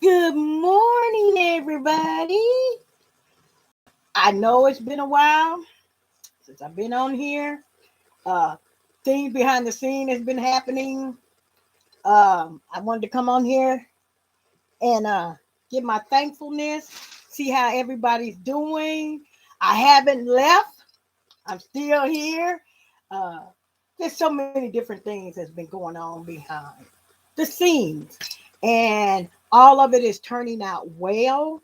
Good morning, everybody. I know it's been a while since I've been on here. Uh, Things behind the scene has been happening. I wanted to come on here and give my thankfulness, see how everybody's doing. I haven't left. I'm still here. Uh, there's so many different things that's been going on behind the scenes, and all of it is turning out well.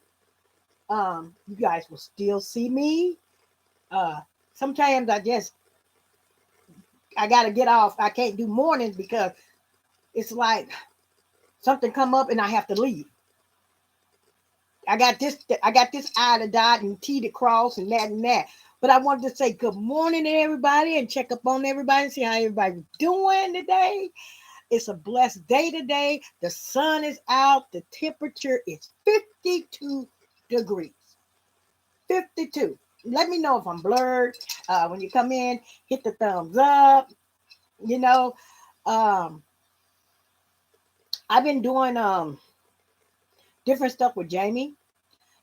You guys will still see me. Uh, Sometimes I gotta get off. I can't do mornings because it's like something come up and I have to leave. I got this I to dot and T to cross and that and that. But I wanted to say good morning to everybody and check up on everybody and see how everybody's doing today. It's a blessed day today. The sun is out. The temperature is 52 degrees. 52. Let me know if I'm blurred. When you come in, hit the thumbs up. You know, um, I've been doing different stuff with Jamie.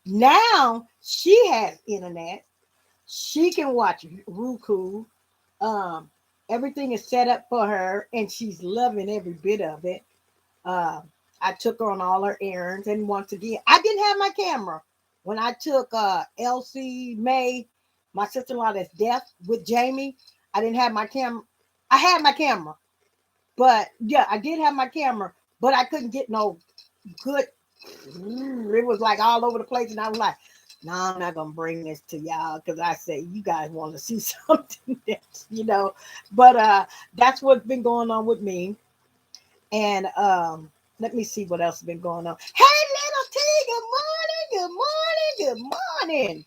Now she has internet. She can watch Roku. Um, Everything is set up for her, and she's loving every bit of it. Uh, I took her on all her errands, and once again, I didn't have my camera when I took Elsie May, my sister-in-law that's deaf, with Jamie. I didn't have my camera. I had my camera, but yeah, I did have my camera, but I couldn't get no good. It was like all over the place, and I was like, no, I'm not gonna bring this to y'all because I say you guys want to see something that's. But that's what's been going on with me. And let me see what else has been going on. Hey, little T, good morning, good morning, good morning.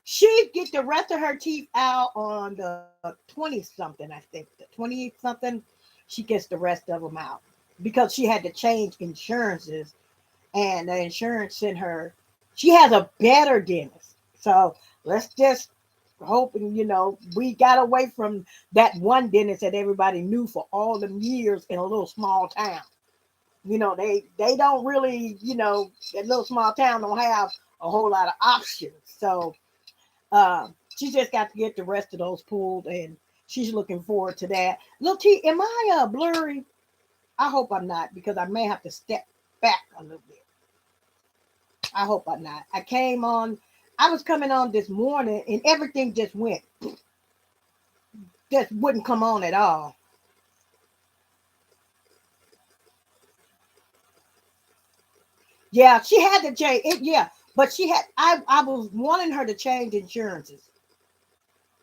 She get the rest of her teeth out on the 20 something, I think. The 20 something, she gets the rest of them out because she had to change insurances, and the insurance sent her. She has a better dentist. So let's just hope, and we got away from that one dentist that everybody knew for all them years in a little small town. They don't really, that little small town don't have a whole lot of options. So she just got to get the rest of those pulled, and she's looking forward to that. Little T, am I blurry? I hope I'm not, because I may have to step back a little bit. I hope I'm not. I was coming on this morning, and everything just wouldn't come on at all. Yeah, she had to change it. Yeah, but I was wanting her to change insurances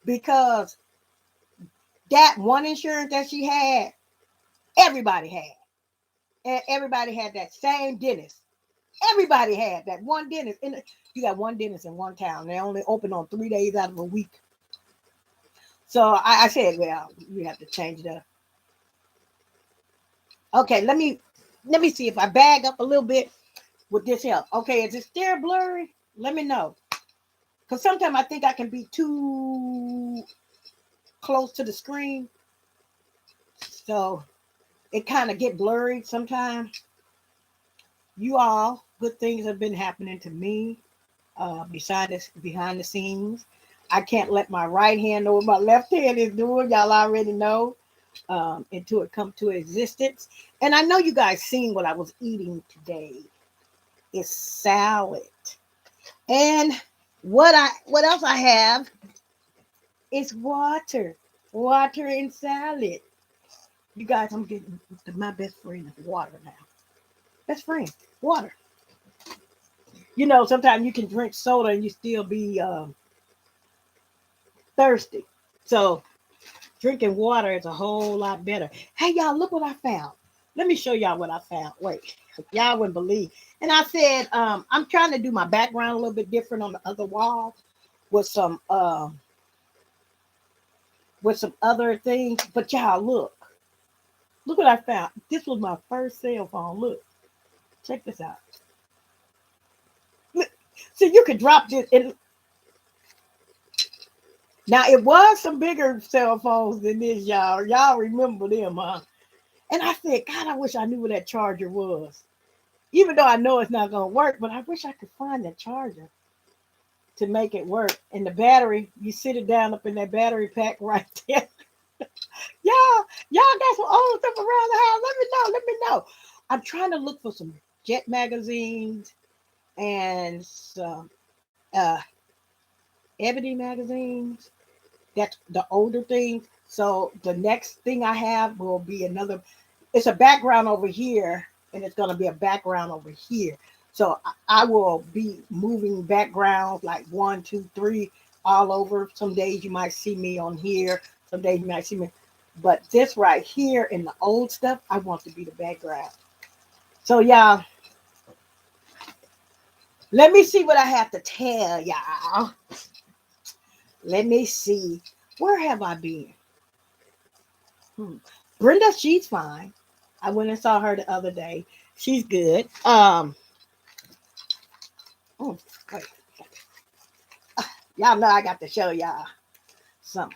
because that one insurance that she had, everybody had. And everybody had that same dentist. Everybody had that one dentist. You got one dentist in one town. They only open on 3 days out of a week. So I said, well, you have to change that. Okay, let me see if I bag up a little bit with this help. Okay, is it still blurry? Let me know. Because sometimes I think I can be too close to the screen. So it kind of get blurry sometimes. You all, good things have been happening to me behind the scenes. I can't let my right hand know what my left hand is doing. Y'all already know, until it come to existence. And I know you guys seen what I was eating today. It's salad. And what else I have is water. Water and salad. You guys, I'm getting my best friend is water now. Best friend, water. Sometimes you can drink soda and you still be thirsty. So drinking water is a whole lot better. Hey, y'all, look what I found. Let me show y'all what I found. Wait, y'all wouldn't believe. And I said, I'm trying to do my background a little bit different on the other wall with some other things. But y'all, look what I found. This was my first cell phone. Look, check this out. Look, so you could drop this. Now, it was some bigger cell phones than this, y'all. Y'all remember them, huh? And I said, God, I wish I knew where that charger was. Even though I know it's not going to work, but I wish I could find that charger to make it work. And the battery, you sit it down up in that battery pack right there. Y'all got some old stuff around the house. Let me know. I'm trying to look for some Jet magazines and some Ebony magazines. That's the older things. So the next thing I have will be another. It's a background over here, and it's going to be a background over here. So I will be moving backgrounds like 1, 2, 3 all over. Some days you might see me on here. Some days you might see me. But this right here in the old stuff, I want to be the background. So y'all, let me see what I have to tell y'all. Let me see. Where have I been? Brenda, she's fine. I went and saw her the other day. She's good. Wait. Y'all know I got to show y'all some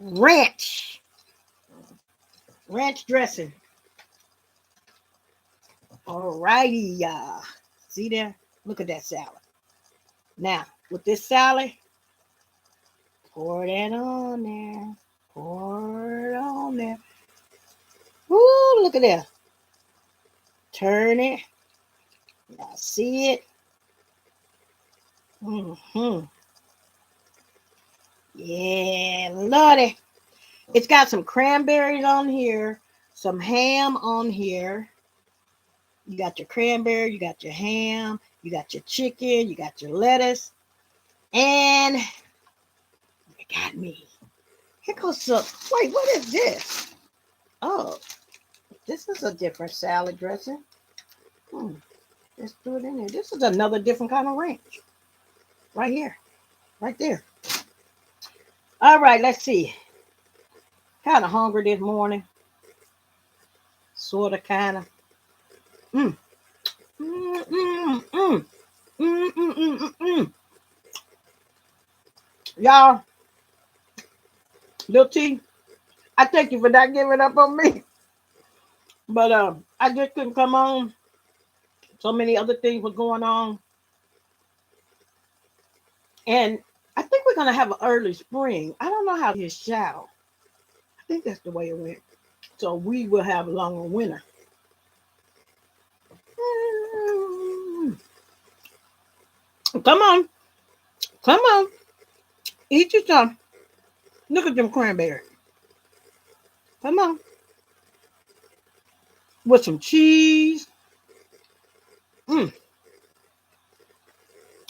ranch dressing. Alrighty, y'all. See there? Look at that salad. Now, with this salad, pour that on there. Pour it on there. Ooh, look at that. Turn it. Y'all see it? Yeah, Lordy. It's got some cranberries on here, some ham on here. You got your cranberry, you got your ham, you got your chicken, you got your lettuce, and you got me. Here goes some. Wait, what is this? Oh, this is a different salad dressing. Let's do it in there. This is another different kind of ranch. Right here. Right there. All right, let's see. Kind of hungry this morning. Sort of, kind of. Y'all, Lil T, I thank you for not giving up on me. But I just couldn't come on. So many other things were going on. And I think we're going to have an early spring. I don't know how his shower. I think that's the way it went. So we will have a longer winter. Come on. Come on. Eat your some. Look at them cranberries. Come on. With some cheese.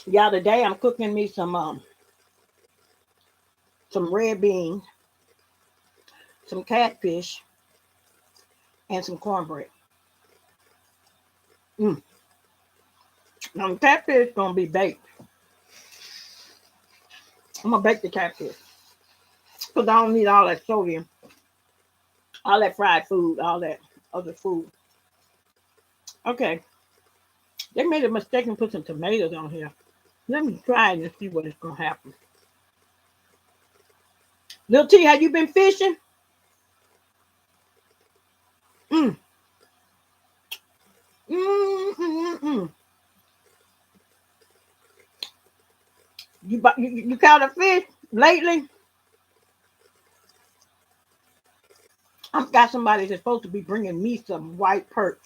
Y'all, today I'm cooking me some red beans, some catfish, and some cornbread. Now the catfish is gonna be baked. I'm gonna bake the catfish because I don't need all that sodium, all that fried food, all that other food. Okay, they made a mistake and put some tomatoes on here. Let me try it and see what is gonna happen. Lil T, have you been fishing? Mm. You caught a fish lately? I've got somebody that's supposed to be bringing me some white perch.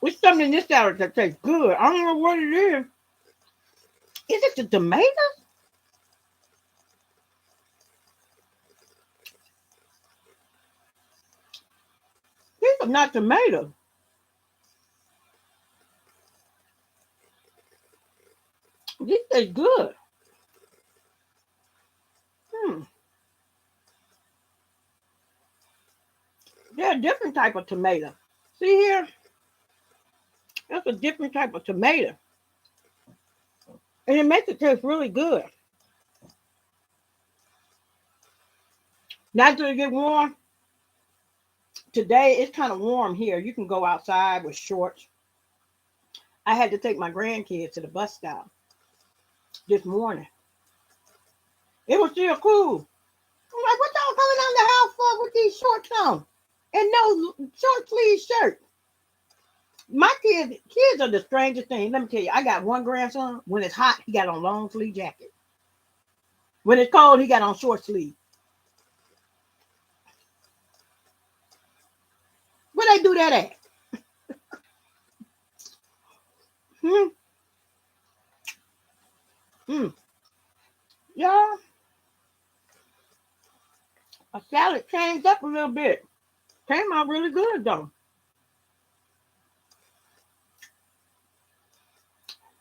It's something in this salad that tastes good. I don't know what it is. Is it the tomatoes? These are not tomatoes. These taste good. They're a different type of tomato. See here? That's a different type of tomato. And it makes it taste really good. Not till it get warm. Today it's kind of warm here. You can go outside with shorts. I had to take my grandkids to the bus stop this morning. It was still cool. I'm like, what y'all coming out the house for with these shorts on and no short sleeve shirt? My kids are the strangest thing. Let me tell you, I got one grandson. When it's hot, he got on long sleeve jacket. When it's cold, he got on short sleeve. Where they do that at? Hmm. Hmm. Yeah, a salad changed up a little bit. Came out really good though.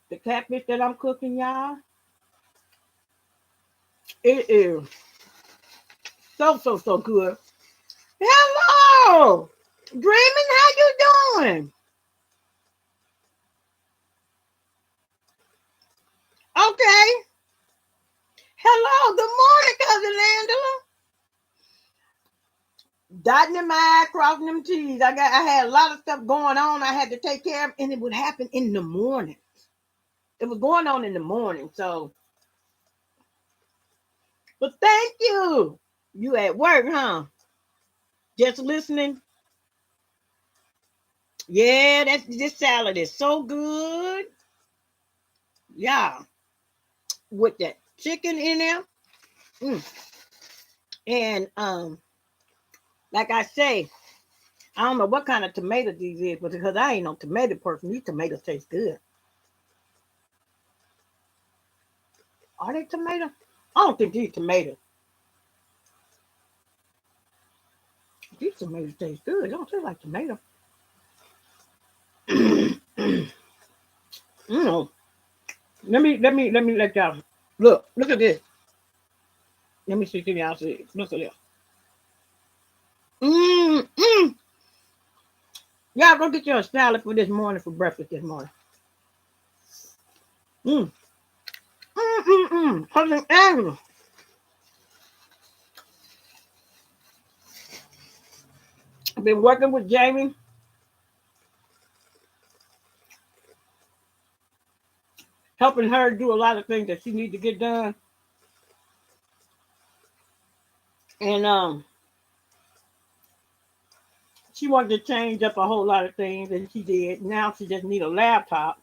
The catfish that I'm cooking, y'all, it is so good. Hello, Dreaming, how you doing? Okay. Hello, good morning, cousin Angela. Dotting them I, crossing them T's. I had a lot of stuff going on. I had to take care of, and it would happen in the morning. It was going on in the morning. So, but thank you. You at work, huh? Just listening. Yeah, this salad is so good. Yeah, with that chicken in there. Mm. And like I say, I don't know what kind of tomato these is, but because I ain't no tomato person, these tomatoes taste good. Are they tomato? I don't think these tomatoes. These tomatoes taste good. They don't taste like tomato. mm. Let me let y'all look at this. Let me see if y'all see. Look at this. Mm. Y'all go get your salad for this morning for breakfast this morning. Mm. Cousin Angela. I've been working with Jamie, helping her do a lot of things that she needs to get done. And she wanted to change up a whole lot of things, and she did. Now she just need a laptop.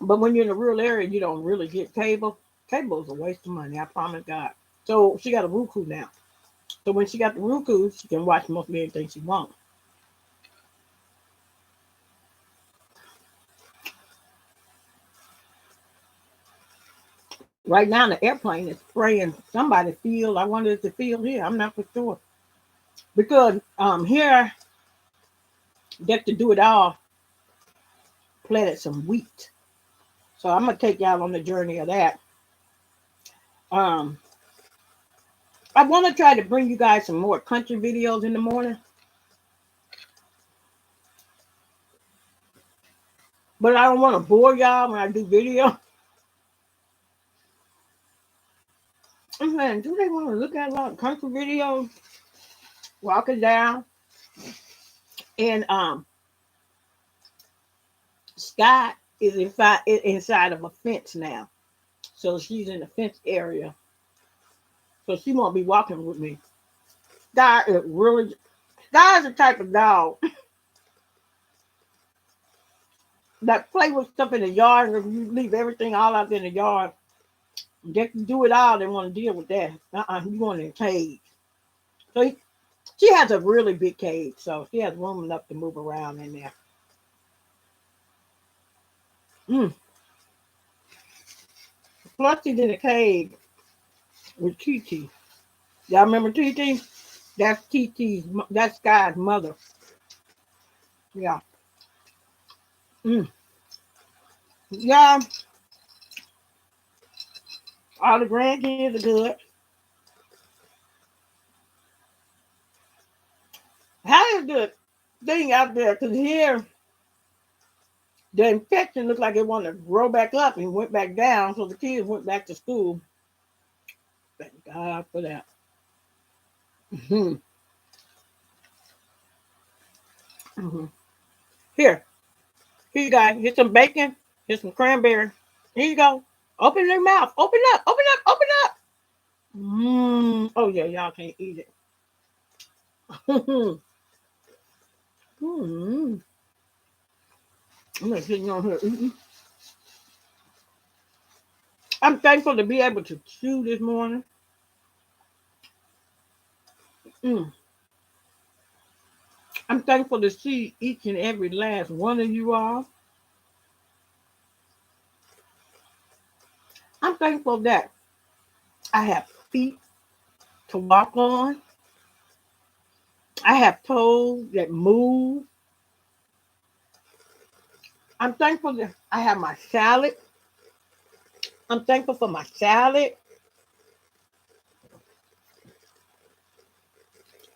But when you're in a rural area, you don't really get cable. Cable is a waste of money, I promise God. So she got a Roku now. So when she got the Roku, she can watch mostly anything she wants. Right now, the airplane is spraying somebody's field. I wonder if the field here. I'm not for sure because here Dexter do it all planted some wheat. So I'm gonna take y'all on the journey of that. Um, I want to try to bring you guys some more country videos in the morning, but I don't want to bore y'all when I do video. Man, do they want to look at a lot of country videos walking down? And Scott is inside of a fence now, so she's in the fence area, so she won't be walking with me. Scott is really Scott is the type of dog that play with stuff in the yard. If you leave everything all out in the yard, they can do it all. They want to deal with that. You want in a cage. So she has a really big cage, so she has room enough to move around in there. Mm. Plus, she's in a cage with TT. Y'all remember TT? That's TT's. That's Sky's mother. Yeah. Mm. Yeah. All the grandkids are good. How is the thing out there? Because here, the infection looked like it wanted to grow back up and went back down. So the kids went back to school. Thank God for that. Hmm. Hmm. Here. Here you go. Here's some bacon. Here's some cranberry. Here you go. Open your mouth. Open up. Open up. Open up. Mmm. Oh yeah, y'all can't eat it. Mm. I'm gonna sit on here eating. I'm thankful to be able to chew this morning. Mm. I'm thankful to see each and every last one of you all. I'm thankful that I have feet to walk on. I have toes that move. I'm thankful that I have my salad. I'm thankful for my salad.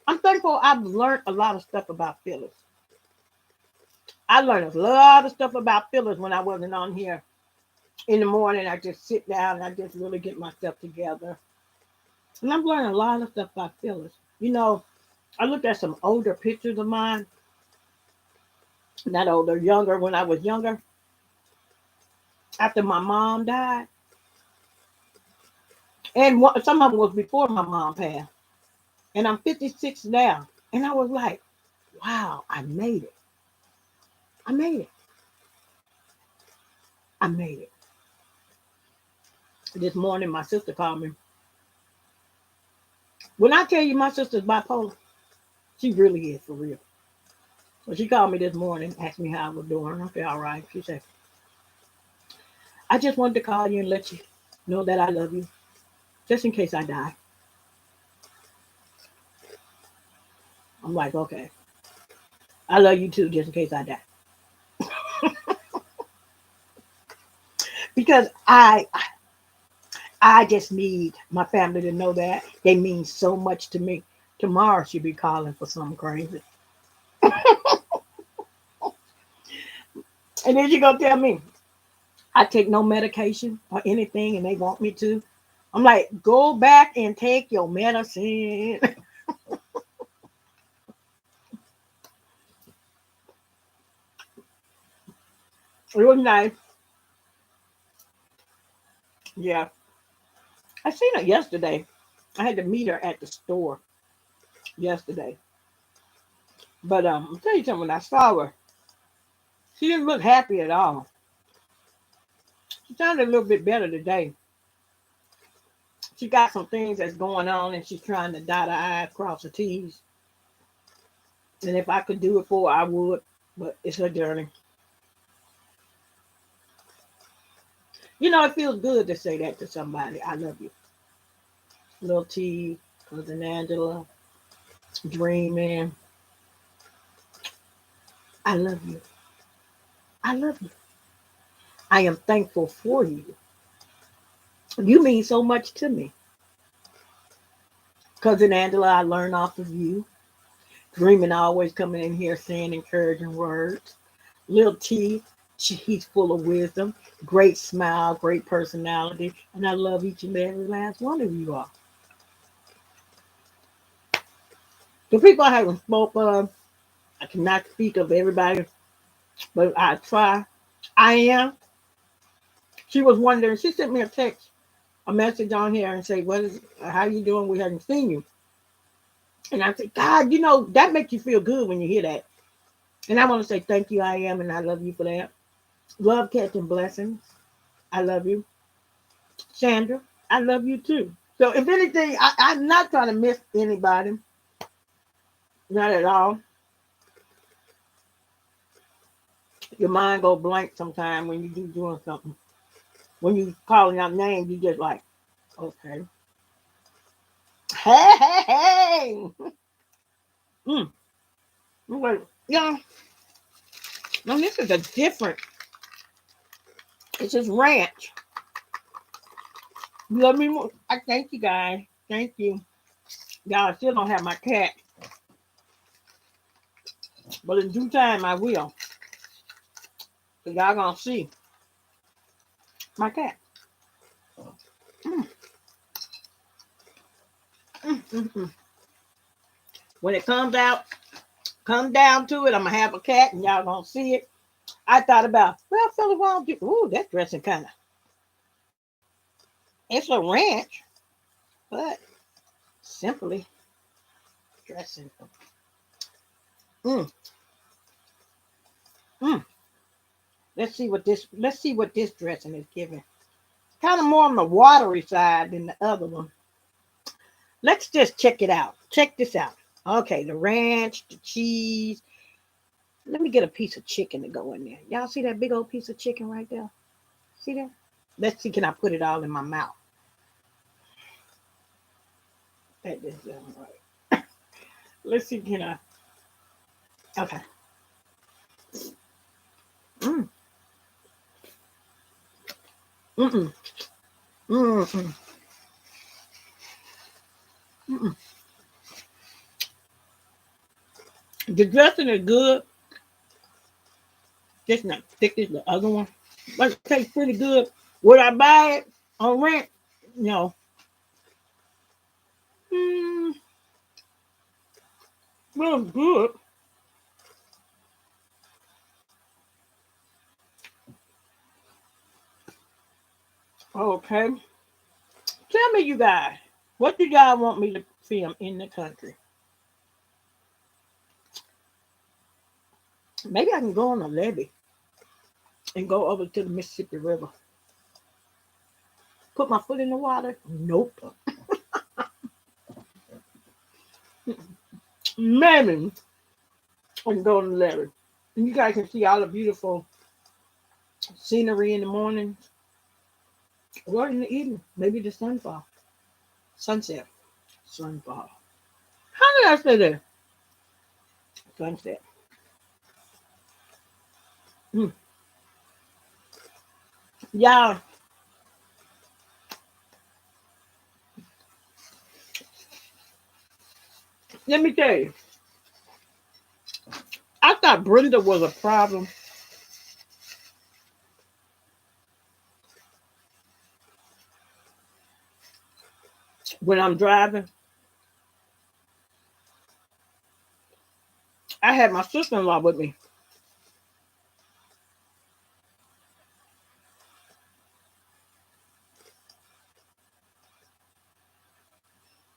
I'm thankful I've learned a lot of stuff about Phyllis. I learned a lot of stuff about Phyllis when I wasn't on here. In the morning, I just sit down and I just really get myself together. And I've learned a lot of stuff about Phyllis. You know, I looked at some older pictures of mine. Not older, younger, when I was younger. After my mom died. And some of them was before my mom passed. And I'm 56 now. And I was like, wow, I made it. I made it. I made it. This morning, my sister called me. When I tell you my sister's bipolar, she really is for real. So she called me this morning, asked me how I was doing. I said, all right. She said, I just wanted to call you and let you know that I love you, just in case I die. I'm like, okay. I love you too, just in case I die. Because I just need my family to know that they mean so much to me. Tomorrow she'll be calling for something crazy. And then she gonna tell me I take no medication or anything and they want me to. I'm like, go back and take your medicine. It was nice. Yeah. I seen her yesterday. I had to meet her at the store yesterday. But I'll tell you something, when I saw her, she didn't look happy at all. She sounded a little bit better today. She got some things that's going on and she's trying to dot her I's, cross her T's. And if I could do it for her, I would. But it's her journey. You know, it feels good to say that to somebody. I love you. Little T, Cousin Angela, Dreaming. I love you. I love you. I am thankful for you. You mean so much to me. Cousin Angela, I learn off of you. Dreaming always coming in here saying encouraging words. Little T, he's full of wisdom, great smile, great personality, and I love each and every last one of you all. The people I haven't spoke of, I cannot speak of everybody, but I try. I am. She was wondering. She sent me a message on here, and say, "What is? How you doing? We haven't seen you." And I said, "God, you know that makes you feel good when you hear that." And I want to say thank you. I am, and I love you for that. Love, catching blessings. I love you, Sandra. I love you too. So if anything, I'm not trying to miss anybody. Not at all. Your mind go blank sometime when you do doing something. When you calling out names, you just like, okay. Hey, hey, hey. Mm. Wait, yeah. No, this is a different. It's just ranch. You love me more. I thank you guys. Thank you. Y'all still don't have my cat. But in due time I will. So y'all gonna see my cat. Mm, mm. When it comes out, come down to it, I'm gonna have a cat and y'all gonna see it. I thought about, well, Phyllis, why don't you, ooh, that dressing kind of, it's a ranch, but simply dressing. Mm, mm. Let's see what this dressing is giving. Kind of more on the watery side than the other one. Let's just check it out. Check this out. Okay, the ranch, the cheese. Let me get a piece of chicken to go in there. Y'all see that big old piece of chicken right there? See that? Let's see, can I put it all in my mouth? That is right. Let's see, can I? Okay. Mm. Mm-mm. Mm-mm. Mm-mm. The dressing is good. Just not thick as the other one. But it tastes pretty good. Would I buy it on rent? No. Mm, well, good. Okay. Tell me, you guys, what do y'all want me to film in the country? Maybe I can go on a levee and go over to the Mississippi River. Put my foot in the water? Nope. Maybe I can go on the levee. And you guys can see all the beautiful scenery in the morning or in the evening. Maybe the sunfall. Sunset. Sunfall. How did I say that? Sunset. Mm. Y'all, let me tell you. I thought Brenda was a problem when I'm driving. I had my sister-in-law with me.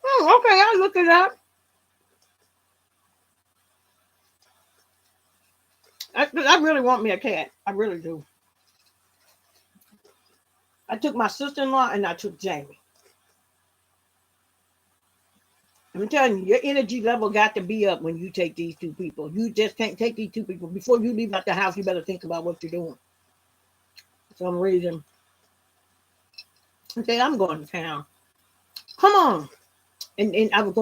Oh, okay, I'll look it up. I really want me a cat. I really do. I took my sister-in-law and I took Jamie. I'm telling you, your energy level got to be up when you take these two people. You just can't take these two people. Before you leave out the house, you better think about what you're doing. For some reason, I said, I'm going to town. Come on. And I was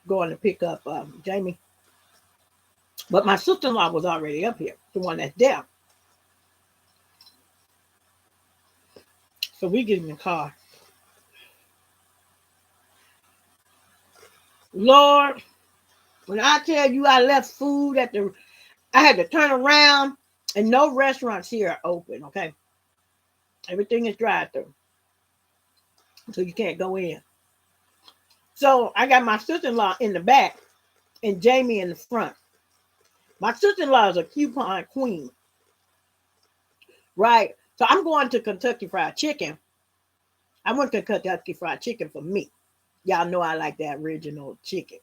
going to pick up Jamie. But my sister-in-law was already up here, the one that's there. So we get in the car. Lord, when I tell you I left food I had to turn around and no restaurants here are open, okay? Everything is drive-through. So you can't go in. So I got my sister-in-law in the back and Jamie in the front. My sister-in-law is a coupon queen, right? So I'm going to Kentucky Fried Chicken. I went to Kentucky Fried Chicken for me. Y'all know I like that original chicken.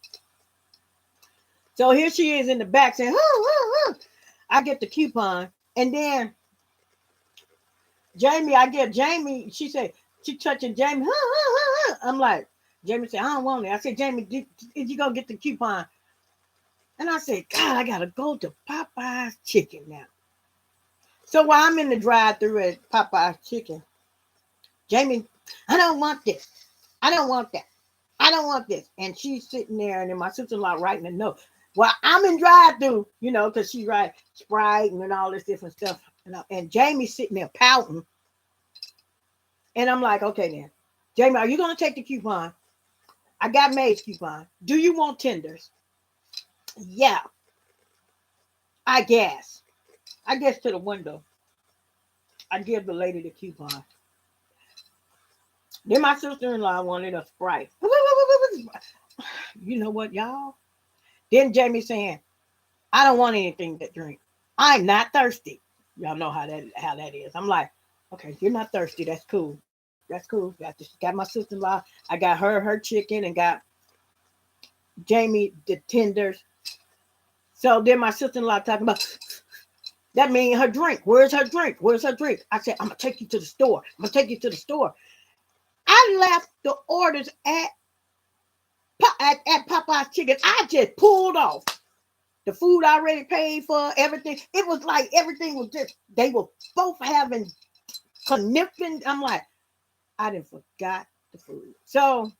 So here she is in the back saying, I get the coupon. And then I get Jamie, she touching Jamie. I'm like, Jamie said, I don't want it. I said, Jamie, did you go get the coupon? And I said, God, I got to go to Popeye's Chicken now. So while I'm in the drive-thru at Popeye's Chicken, Jamie, I don't want this. I don't want that. I don't want this. And she's sitting there, and then my sister-in-law writing a note. Well, I'm in drive-thru, because she write Sprite and all this different stuff. And Jamie's sitting there pouting. And I'm like, okay, then. Jamie, are you going to take the coupon? I got May's coupon. Do you want tenders? Yeah, I guess. I guess to the window. I give the lady the coupon. Then my sister-in-law wanted a Sprite. You know what, y'all? Then Jamie saying, I don't want anything to drink. I'm not thirsty. Y'all know how that is. I'm like, okay, you're not thirsty. That's cool. That's cool. Got my sister-in-law. I got her chicken and got Jamie the tenders. So then my sister-in-law talking about that means her drink. Where's her drink? Where's her drink? I said, I'm gonna take you to the store. I'm gonna take you to the store. I left the orders at Popeye's Chicken. I just pulled off. The food I already paid for, everything. It was like everything was just, they were both having conniption. I'm like, I didn't forgot the food. So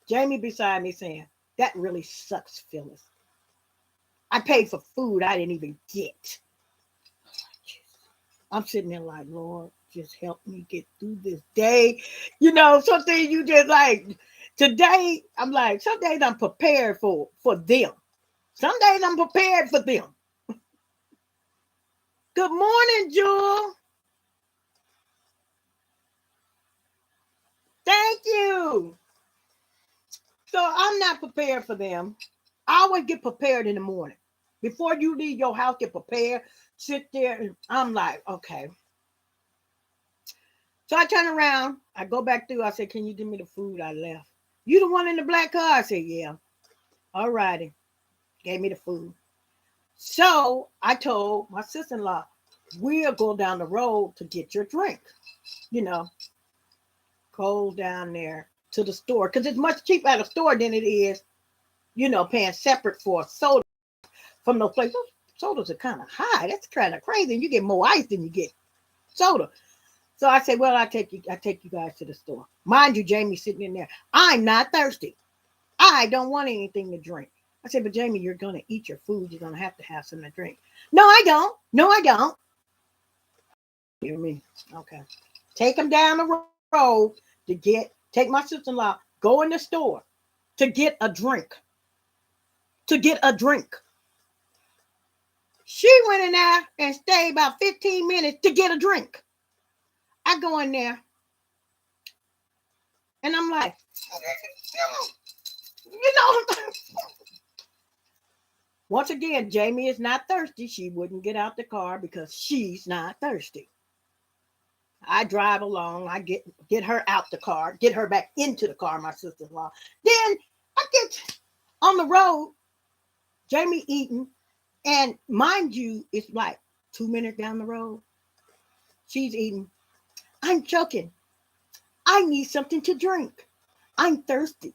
Jamie beside me saying, that really sucks, Phyllis. I paid for food I didn't even get. I'm sitting there like, Lord, just help me get through this day. You know, something you just like, today, I'm like, some days I'm prepared for them. Some days I'm prepared for them. Good morning, Jewel. Thank you. So I'm not prepared for them. I always get prepared in the morning. Before you leave your house, get prepared. Sit there. And I'm like, okay. So I turn around. I go back through. I said, can you give me the food I left? You the one in the black car? I said, yeah. All righty. Gave me the food. So I told my sister-in-law, we'll go down the road to get your drink. You know, go down there to the store. Because it's much cheaper at a store than it is, you know, paying separate for a soda from those places. Sodas are kind of high. That's kind of crazy. You get more ice than you get soda. So I said, well, I take you guys to the store. Mind you, Jamie's sitting in there. I'm not thirsty. I don't want anything to drink. I said, but Jamie, you're going to eat your food. You're going to have something to drink. No, I don't. No, I don't. You hear me? Okay. Take him down the road to take my sister-in-law, go in the store to get a drink. To get a drink. She went in there and stayed about 15 minutes to get a drink. I go in there and I'm like, you know, once again, Jamie is not thirsty. She wouldn't get out the car because she's not thirsty. I drive along. I get her out the car, get her back into the car, my sister-in-law. Then I get on the road, Jamie eating. And mind you, it's like 2 minutes down the road. She's eating. I'm choking. I need something to drink. I'm thirsty.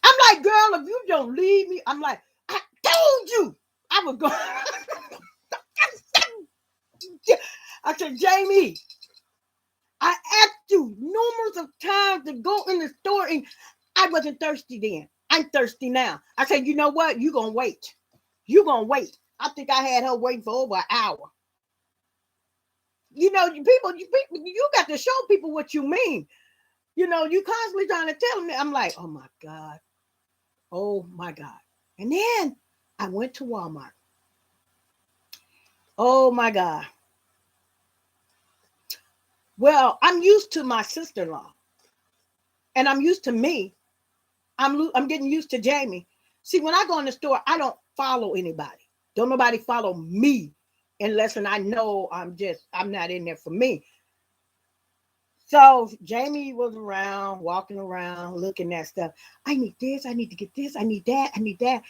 I'm like, girl, if you don't leave me, I'm like, I told you I was going. I said, Jamie, I asked you numerous of times to go in the store and I wasn't thirsty then. I'm thirsty now. I said, you know what? You're going to wait. You're going to wait. I think I had her waiting for over an hour. You know, you got to show people what you mean. You know, you constantly trying to tell me. I'm like, oh my God. Oh my God. And then I went to Walmart. Oh my God. Well, I'm used to my sister-in-law. And I'm used to me. I'm getting used to Jamie. See, when I go in the store, I don't follow anybody. Don't nobody follow me unless I know I'm not in there for me. So Jamie was around, walking around, looking at stuff. I need this. I need to get this. I need that. I need that.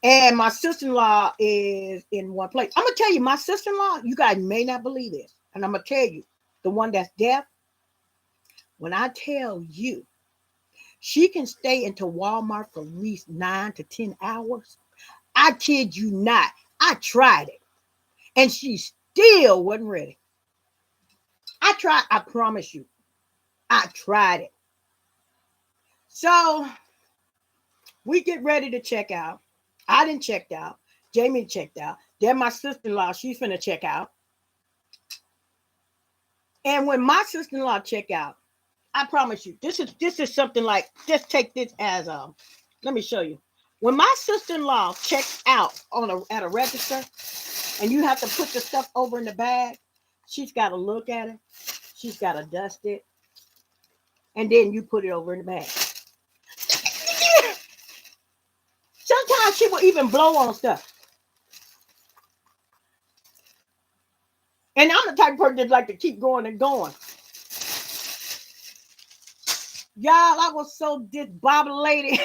And my sister-in-law is in one place. I'm going to tell you, my sister-in-law, you guys may not believe this. And I'm going to tell you, the one that's deaf, when I tell you, she can stay into Walmart for at least 9 to 10 hours. I kid you not. I tried it. And she still wasn't ready. I promise you. I tried it. So we get ready to check out. I didn't check out. Jamie checked out. Then my sister-in-law, she's finna check out. And when my sister-in-law check out, I promise you, this is something like, just take this as let me show you. When my sister-in-law checks out at a register, and you have to put the stuff over in the bag, she's got to look at it. She's got to dust it. And then you put it over in the bag. Sometimes she will even blow on stuff. And I'm the type of person that like to keep going and going. Y'all, I was so disbobulated.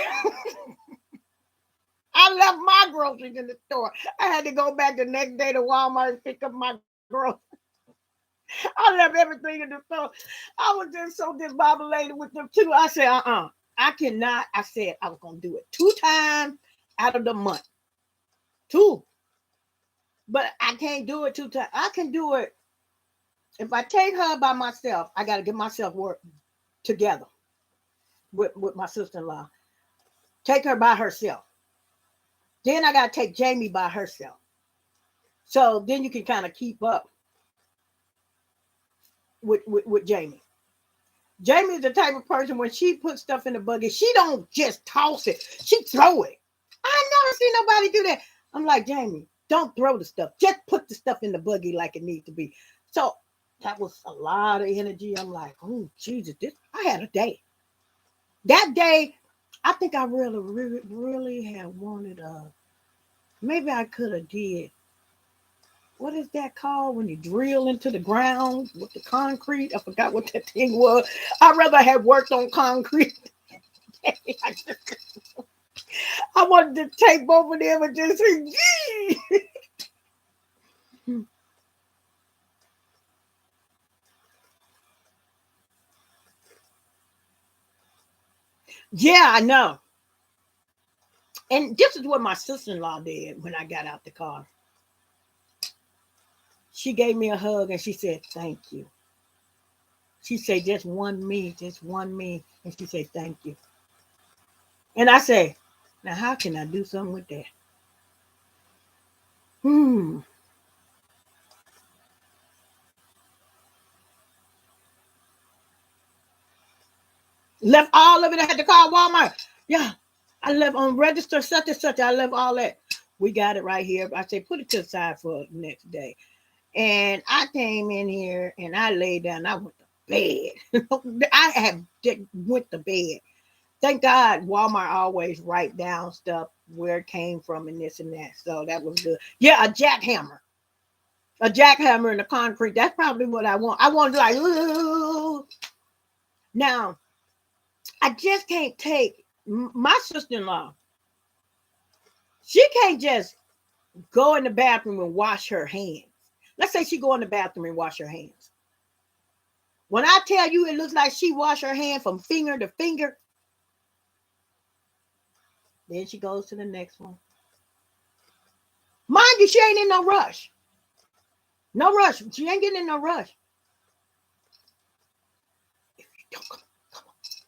I left my groceries in the store. I had to go back the next day to Walmart and pick up my groceries. I left everything in the store. I was just so disbobulated with them too. I said, I cannot. I said I was gonna do it 2 times out of the month. 2. But I can't do it 2 times. I can do it if I take her by myself. I gotta get myself work together with my sister-in-law. Take her by herself. Then I gotta take Jamie by herself. So then you can kind of keep up with Jamie. Jamie is the type of person when she puts stuff in the buggy, she don't just toss it. She throw it. I never seen nobody do that. I'm like, Jamie, don't throw the stuff. Just put the stuff in the buggy like it needs to be. So that was a lot of energy. I'm like, oh, Jesus, I had a day. That day, I think I really had wanted maybe I could have did. What is that called when you drill into the ground with the concrete? I forgot what that thing was. I'd rather have worked on concrete. I wanted to take both of them and just say, yee! Yeah, I know. And this is what my sister-in-law did when I got out the car. She gave me a hug and she said, thank you. She said, just one me. And she said, thank you. And I say, now how can I do something with that? Left all of it. I had to call Walmart. Yeah, I left on register such and such. I left all that. We got it right here. I say, put it to the side for the next day. And I came in here and I laid down. I went to bed. I went to bed. Thank God Walmart always write down stuff where it came from and this and that. So that was good. Yeah, a jackhammer. A jackhammer in the concrete. That's probably what I want. I want like, ooh. Now, I just can't take my sister-in-law. She can't just go in the bathroom and wash her hands. Let's say she go in the bathroom and wash her hands. When I tell you it looks like she washed her hand from finger to finger, then she goes to the next one. Mind you, she ain't in no rush. No rush. She ain't getting in no rush. If you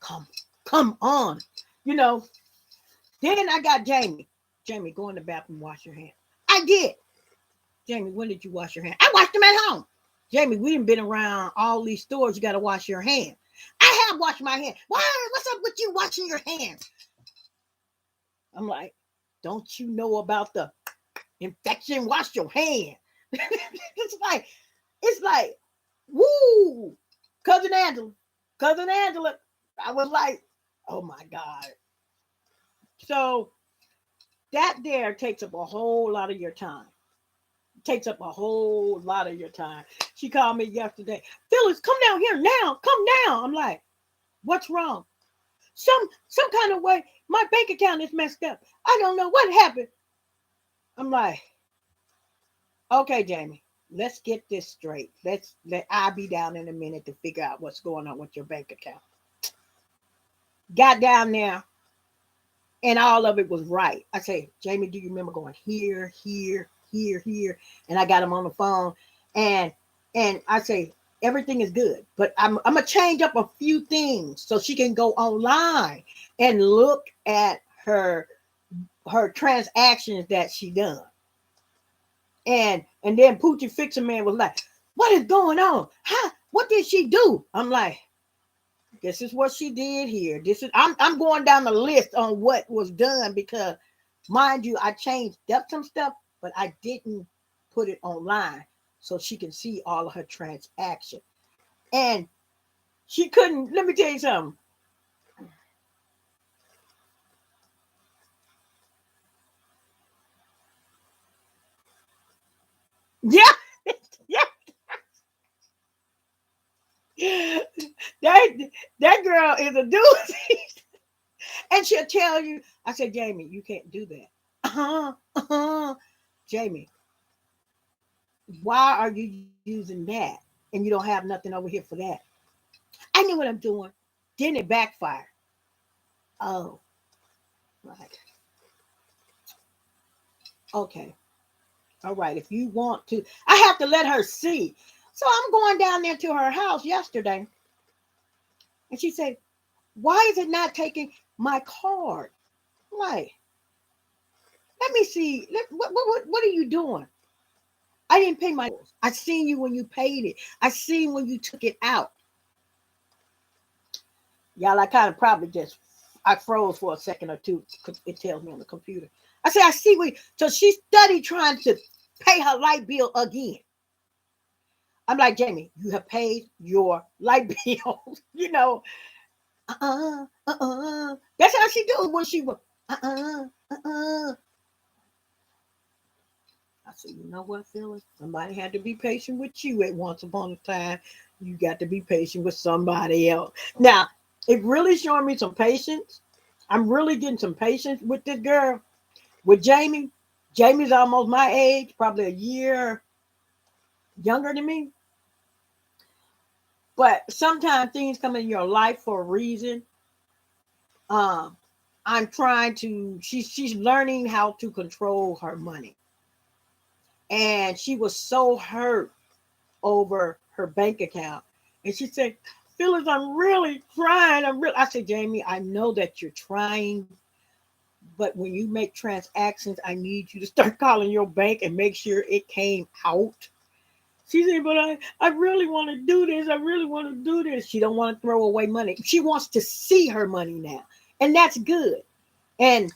don't come on. You know, then I got Jamie. Jamie, go in the bathroom, wash your hands. I did. Jamie, when did you wash your hands? I washed them at home. Jamie, we done been around all these stores. You got to wash your hands. I have washed my hands. What's up with you washing your hands? I'm like, don't you know about the infection? Wash your hands. it's like, woo, cousin Angela. I was like, oh my God. So that there takes up a whole lot of your time. Takes up a whole lot of your time. She called me yesterday. Phyllis, come down here now. Come down. I'm like, what's wrong? Some kind of way my bank account is messed up. I don't know what happened. I'm like, okay, Jamie, let's get this straight. I'll be down in a minute to figure out what's going on with your bank account. Got down there and all of it was right. I say, Jamie, do you remember going here? And I got him on the phone and I say, everything is good, but I'm gonna change up a few things so she can go online and look at her transactions that she done. And then Poochie Fixer Man was like, what is going on? What did she do? I'm like, this is what she did here. I'm going down the list on what was done because, mind you, I changed up some stuff, but I didn't put it online so she can see all of her transactions. And she couldn't, let me tell you something. Yeah. Yeah. that girl is a doozy. And she'll tell you, I said, Jamie, you can't do that. Jamie, why are you using that? And you don't have nothing over here for that. I knew what I'm doing. Then it backfired. Oh, right. Okay. All right. If you want to, I have to let her see. So I'm going down there to her house yesterday. And she said, why is it not taking my card? I'm like, let me see. What are you doing? I didn't pay my bills. I seen you when you paid it. I seen when you took it out. Y'all, I kind of probably just, I froze for a second or two because it tells me on the computer. I said, I see what, so she studied trying to pay her light bill again. I'm like, Jamie, you have paid your light bill. You know, That's how she do when she was, I said, you know what, Phyllis? Somebody had to be patient with you at once upon a time. You got to be patient with somebody else. Now, it really showing me some patience. I'm really getting some patience with this girl. With Jamie. Jamie's almost my age, probably a year younger than me. But sometimes things come in your life for a reason. I'm trying to, she's learning how to control her money. And she was so hurt over her bank account. And she said, Phyllis, I'm really trying. I said, Jamie, I know that you're trying, but when you make transactions, I need you to start calling your bank and make sure it came out. She said, but I really want to do this. I really want to do this. She don't want to throw away money. She wants to see her money now. And that's good. And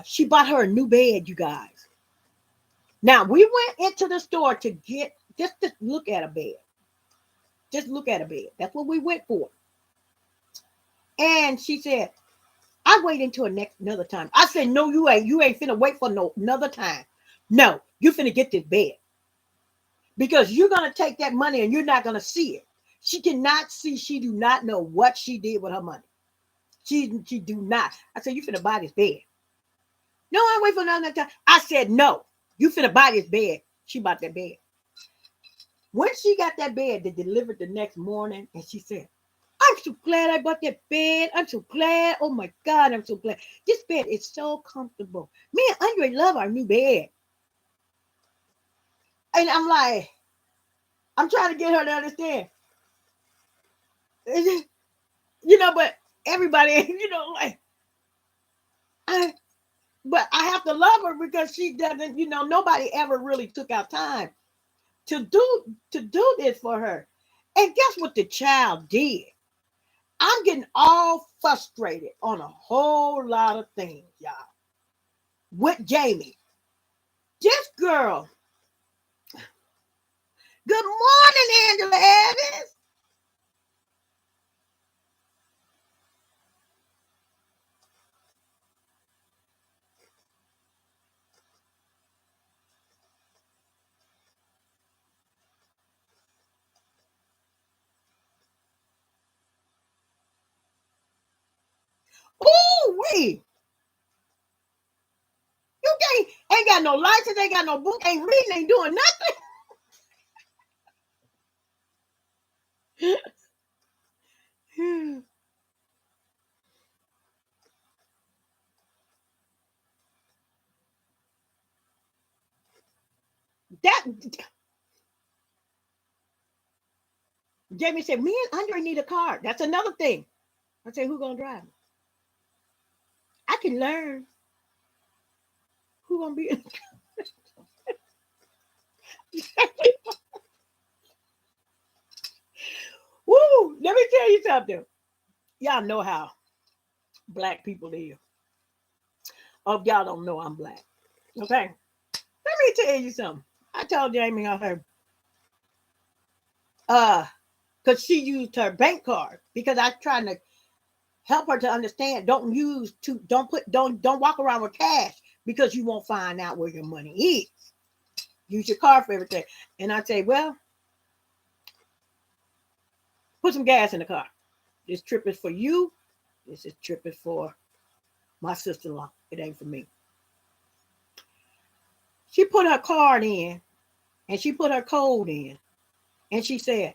she bought her a new bed, you guys. Now, we went into the store to get, just to look at a bed. Just look at a bed. That's what we went for. And she said, I wait until another time. I said, no, you ain't. You ain't finna wait for another time. No, you finna get this bed. Because you're going to take that money and you're not going to see it. She cannot see. She do not know what she did with her money. She do not. I said, you finna buy this bed. No, I wait for another time. I said, no, you finna buy this bed. She bought that bed. When she got that bed, they delivered the next morning. And she said, I'm so glad I bought that bed. I'm so glad. Oh my God, I'm so glad. This bed is so comfortable. Me and Andre love our new bed. And I'm like, I'm trying to get her to understand. You know, but everybody, you know, like, but I have to love her because she doesn't, you know, nobody ever really took out time to do this for her. And guess what the child did? I'm getting all frustrated on a whole lot of things, y'all. With Jamie. This girl. Good morning, Angela Evans. Ooh, wee. You ain't got no license, ain't got no book, ain't reading, ain't doing nothing. That Jamie said, me and Andre need a car. That's another thing. I said, who gonna drive? I can learn. Who gonna be in Woo! Let me tell you something. Y'all know how black people live. Oh, y'all don't know I'm black. Okay. Let me tell you something. I told Jamie on her, because she used her bank card because I trying to help her to understand. Don't walk around with cash because you won't find out where your money is. Use your card for everything. And I say, well, put some gas in the car. This trip is for you. This trip is for my sister-in-law. It ain't for me. She put her card in and she put her code in. And she said,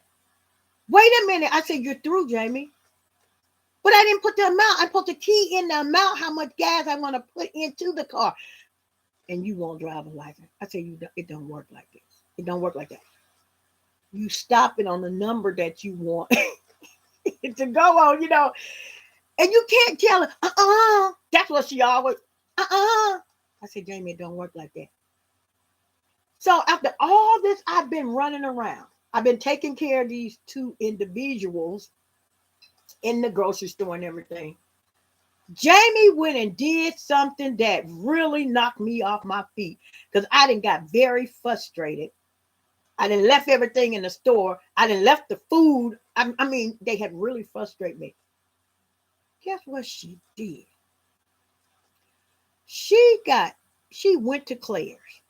wait a minute. I said, you're through, Jamie. But I didn't put the amount. I put the key in the amount, how much gas I want to put into the car. And you won't drive a license. I said, it don't work like this. It don't work like that. You stop it on the number that you want to go on, and you can't tell her, That's what she always, I said, Jamie, it don't work like that. So after all this, I've been running around. I've been taking care of these two individuals in the grocery store and everything. Jamie went and did something that really knocked me off my feet because I done got very frustrated. I done left everything in the store. I done left the food. I mean, they had really frustrated me. Guess what she did? She went to Claire's,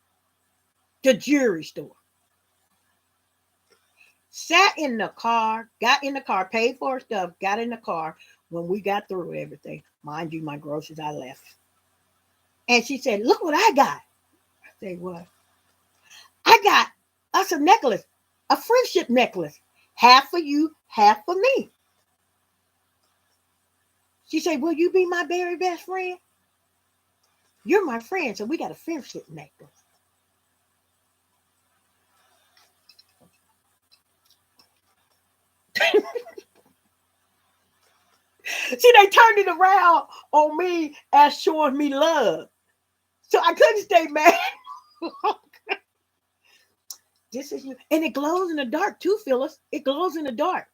the jewelry store. Sat in the car, got in the car, paid for her stuff, got in the car when we got through everything. Mind you, my groceries I left. And she said, look what I got. I said, what? I got us a necklace, a friendship necklace. Half for you, half for me. She said, will you be my very best friend? You're my friend, so we got a friendship necklace. See, they turned it around on me as showing me love. So I couldn't stay mad. This is you. And it glows in the dark too, Phyllis. It glows in the dark.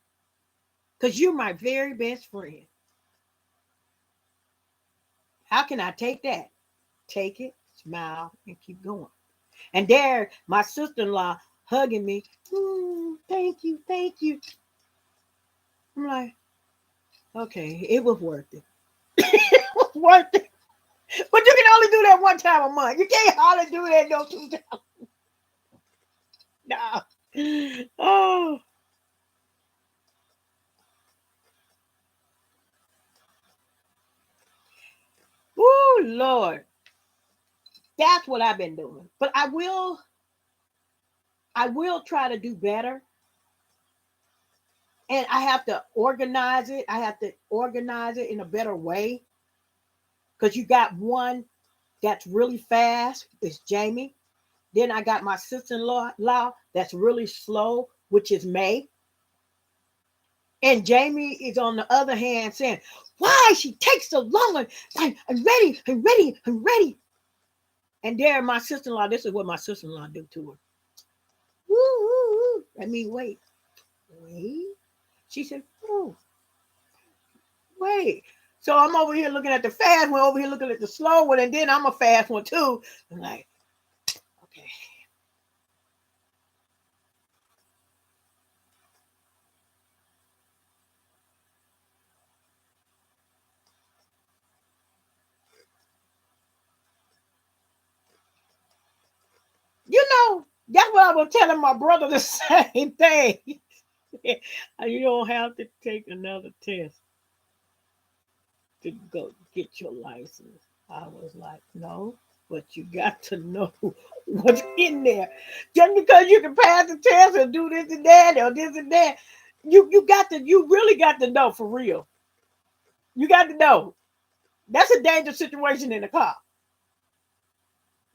Because you're my very best friend. How can I take that? Take it, smile, and keep going. And there, my sister-in-law hugging me. Thank you, thank you. I'm like, okay, it was worth it. It was worth it. But you can only do that one time a month. You can't hardly do that no 2 times. No. Oh. Oh, Lord. That's what I've been doing. But I will try to do better. And I have to organize it. I have to organize it in a better way. Because you got one that's really fast. It's Jamie. Then I got my sister-in-law that's really slow, which is May. And Jamie is on the other hand saying, why she takes so long? I'm ready, I'm ready, I'm ready. And there, my sister-in-law, this is what my sister-in-law do to her. Woo, woo, woo. I mean, wait. She said, oh, wait. So I'm over here looking at the fast one, over here looking at the slow one, and then I'm a fast one too. I'm like, okay. That's what I was telling my brother, the same thing. You don't have to take another test to go get your license. I was like, no, but you got to know what's in there. Just because you can pass the test and do this and that or this and that, you really got to know for real. You got to know. That's a dangerous situation in the car.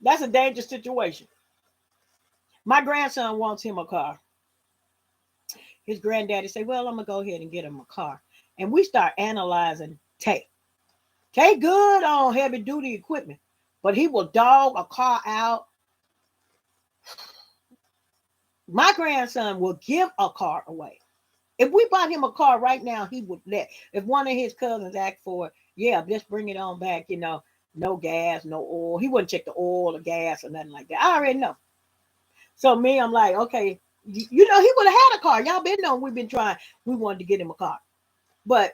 That's a dangerous situation. My grandson wants him a car. His granddaddy said, well, I'm going to go ahead and get him a car. And we start analyzing Tay. Tay good on heavy duty equipment, but he will dog a car out. My grandson will give a car away. If we bought him a car right now, he would let. If one of his cousins asked for it, yeah, just bring it on back, no gas, no oil. He wouldn't check the oil or gas or nothing like that. I already know. So me, I'm like, okay, he would have had a car. Y'all been knowing we've been trying. We wanted to get him a car. But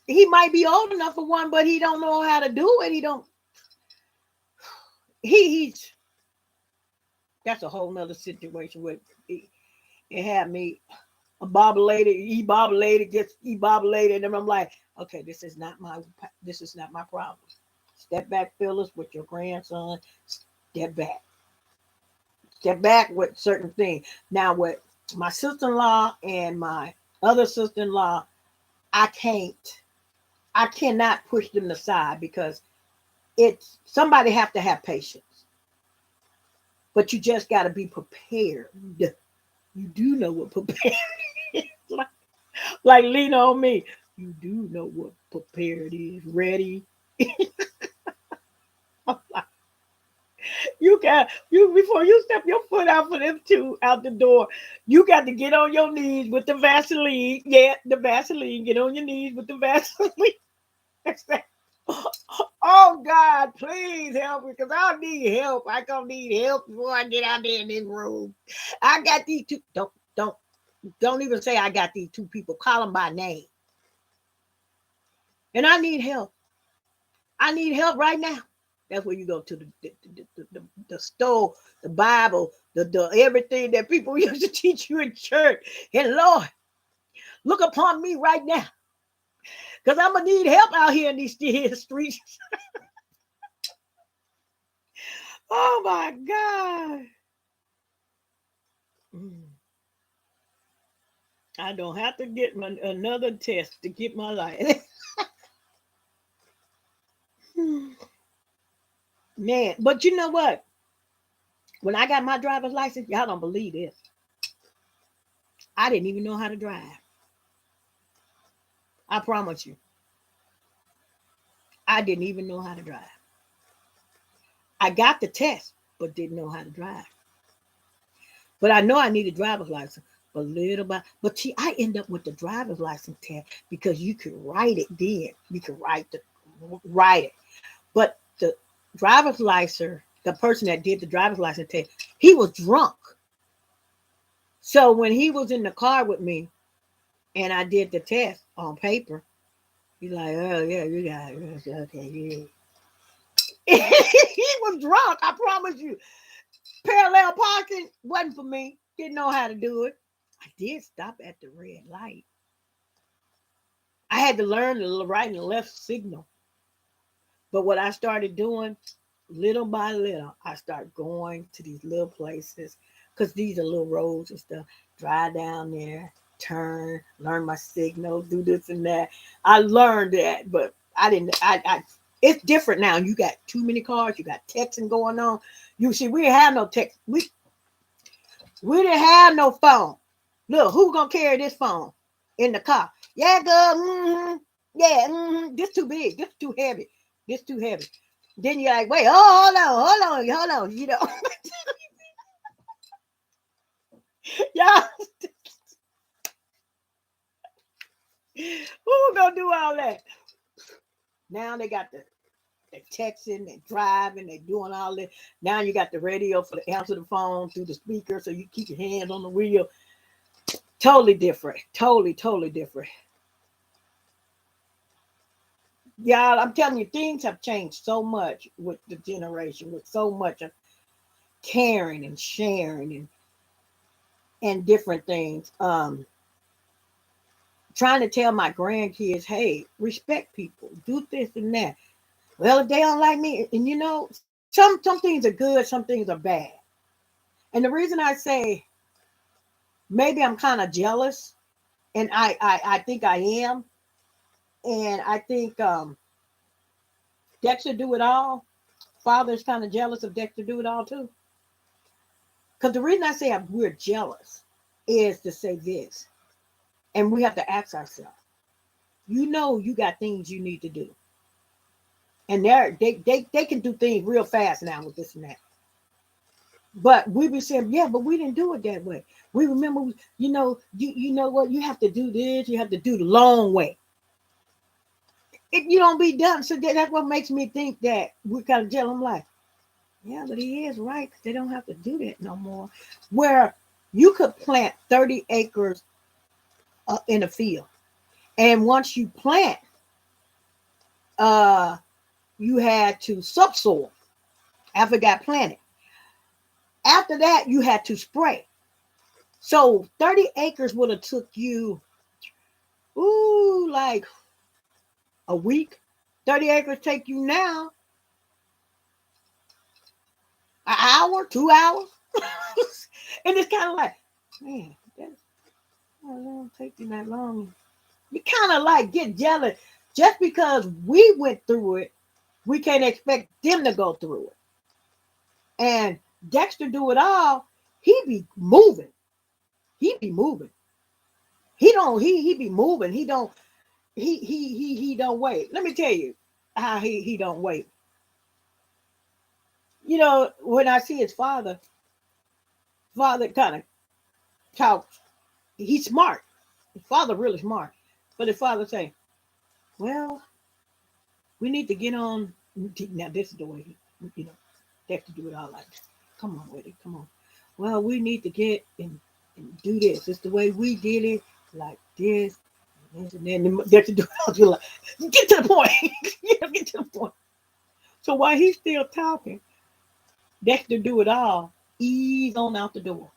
he might be old enough for one, but he don't know how to do it. He's that's a whole nother situation where it had me bobulated, gets bobulated, and I'm like, okay, this is not my problem. Step back, Phyllis, with your grandson. Step back. Step back with certain things. Now, with my sister-in-law and my other sister-in-law, I cannot push them aside because somebody have to have patience. But you just got to be prepared. You do know what prepared is. Like lean on me. You do know what prepared is. Ready? Before you step your foot out for them two out the door, you got to get on your knees with the Vaseline. Yeah, the Vaseline. Get on your knees with the Vaseline. Oh God, please help me because I need help. I gonna need help before I get out there in this room. I got these two. Don't even say I got these two people. Call them by name. And I need help. I need help right now. That's where you go to the store, the Bible, the everything that people used to teach you in church. And Lord, look upon me right now. Because I'm going to need help out here in these streets. Oh my God. I don't have to get another test to get my life. Man, but you know what? When I got my driver's license, y'all don't believe this. I didn't even know how to drive. I promise you. I didn't even know how to drive. I got the test, but didn't know how to drive. But I know I need a driver's license. But see, I end up with the driver's license test because you could write it then. You could write it. But the driver's license, the person that did the driver's license test, he was drunk. So when he was in the car with me and I did the test on paper, he's like, oh yeah, you got it. Okay, yeah. He was drunk, I promise you. Parallel parking wasn't for me. Didn't know how to do it. I did stop at the red light. I had to learn the right and left signal. But what I started doing, little by little, I started going to these little places because these are little roads and stuff. Drive down there, turn, learn my signal, do this and that. I learned that, but I didn't. It's different now. You got too many cars. You got texting going on. You see, we didn't have no text. We didn't have no phone. Look, who's gonna carry this phone in the car? Yeah, girl. Mm-hmm. Yeah, mm-hmm. This too big. This too heavy. This too heavy. Then you're like, wait, hold on. You know, y'all. Who gonna do all that? Now they got the texting, they driving, they doing all that. Now you got the radio for the answer the phone through the speaker, so you keep your hands on the wheel. Totally different. Totally different. Y'all, I'm telling you, things have changed so much with the generation, with so much of caring and sharing and different things. Trying to tell my grandkids, hey, respect people, do this and that. Well, if they don't like me, and you know, some things are good, some things are bad. And the reason I say maybe I'm kind of jealous, and I think I am, and I think Dexter do it all. Father's kind of jealous of Dexter do it all too. Because the reason I say we're jealous is to say this, and we have to ask ourselves, you know, you got things you need to do. And they can do things real fast now with this and that. But we be saying, yeah, but we didn't do it that way. We remember, you know what, you have to do this, you have to do the long way. You don't be done. So that's what makes me think that we kind of jealous. I'm like, yeah, but he is right. They don't have to do that no more. Where you could plant 30 acres in a field. And once you plant, you had to subsoil after it got planted. After that, you had to spray. So 30 acres would have took you, like a week. 30 acres take you now an hour, 2 hours. And it's kind of like, man, that don't take you that long. You kind of like get jealous. Just because we went through it, we can't expect them to go through it. And Dexter do it all. He be moving. He be moving. He be moving. He don't wait. Let me tell you how he don't wait. You know, when I see his father kind of talks. He's smart. His father really smart. But his father say, well, we need to get on. Now this is the way they have to do it all like this. Come on with it. Come on. Well, we need to get and do this. It's the way we did it, like this. And then they have to do it all. Like, get to the point. Get to the point. So while he's still talking, Dexter do it all. Ease on out the door.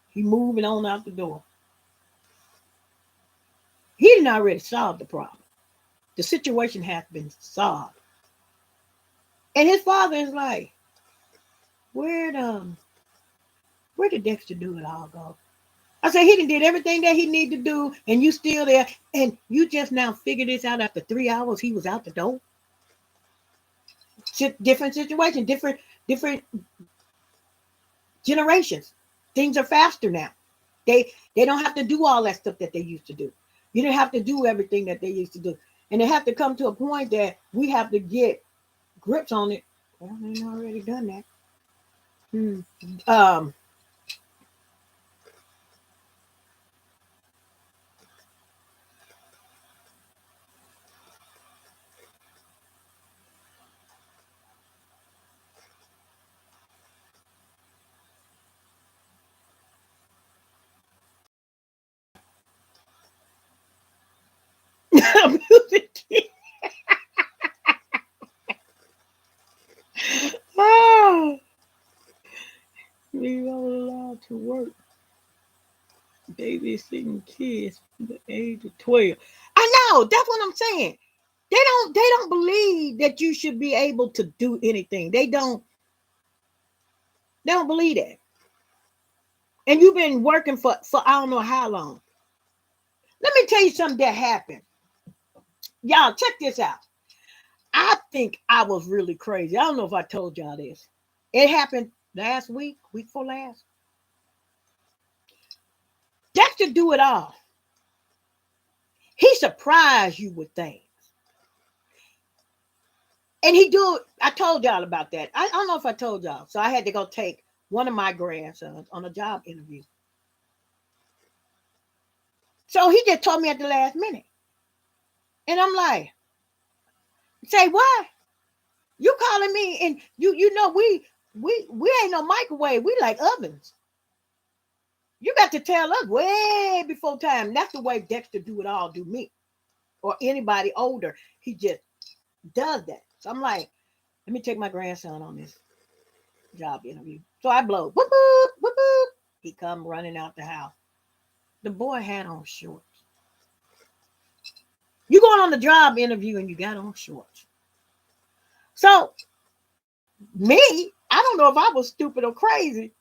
He moving on out the door. He didn't already solve the problem. The situation has been solved. And his father is like, where did Dexter do it all go? I said, he did everything that he needed to do, and you still there, and you just now figured this out after 3 hours he was out the door. Different situation, different generations. Things are faster now. They don't have to do all that stuff that they used to do. You didn't have to do everything that they used to do. And they have to come to a point that we have to get grips on it. Well, they already done that. We are allowed to work. Babysitting kids from the age of 12. I know, that's what I'm saying. They don't believe that you should be able to do anything. They don't believe that. And you've been working for I don't know how long. Let me tell you something that happened. Y'all, check this out. I think I was really crazy. I don't know if I told y'all this. It happened last week before last. Dexter do it all. He surprised you with things. And he do it. I told y'all about that. I don't know if I told y'all. So I had to go take one of my grandsons on a job interview. So he just told me at the last minute. And I'm like, say what? You calling me, and you know we ain't no microwave. We like ovens. You got to tell us way before time. That's the way Dexter do it all, do me. Or anybody older. He just does that. So I'm like, let me take my grandson on this job interview. So I blow. Whoop, whoop, whoop, whoop. He come running out the house. The boy had on shorts. You going on the job interview and you got on shorts. So me, I don't know if I was stupid or crazy.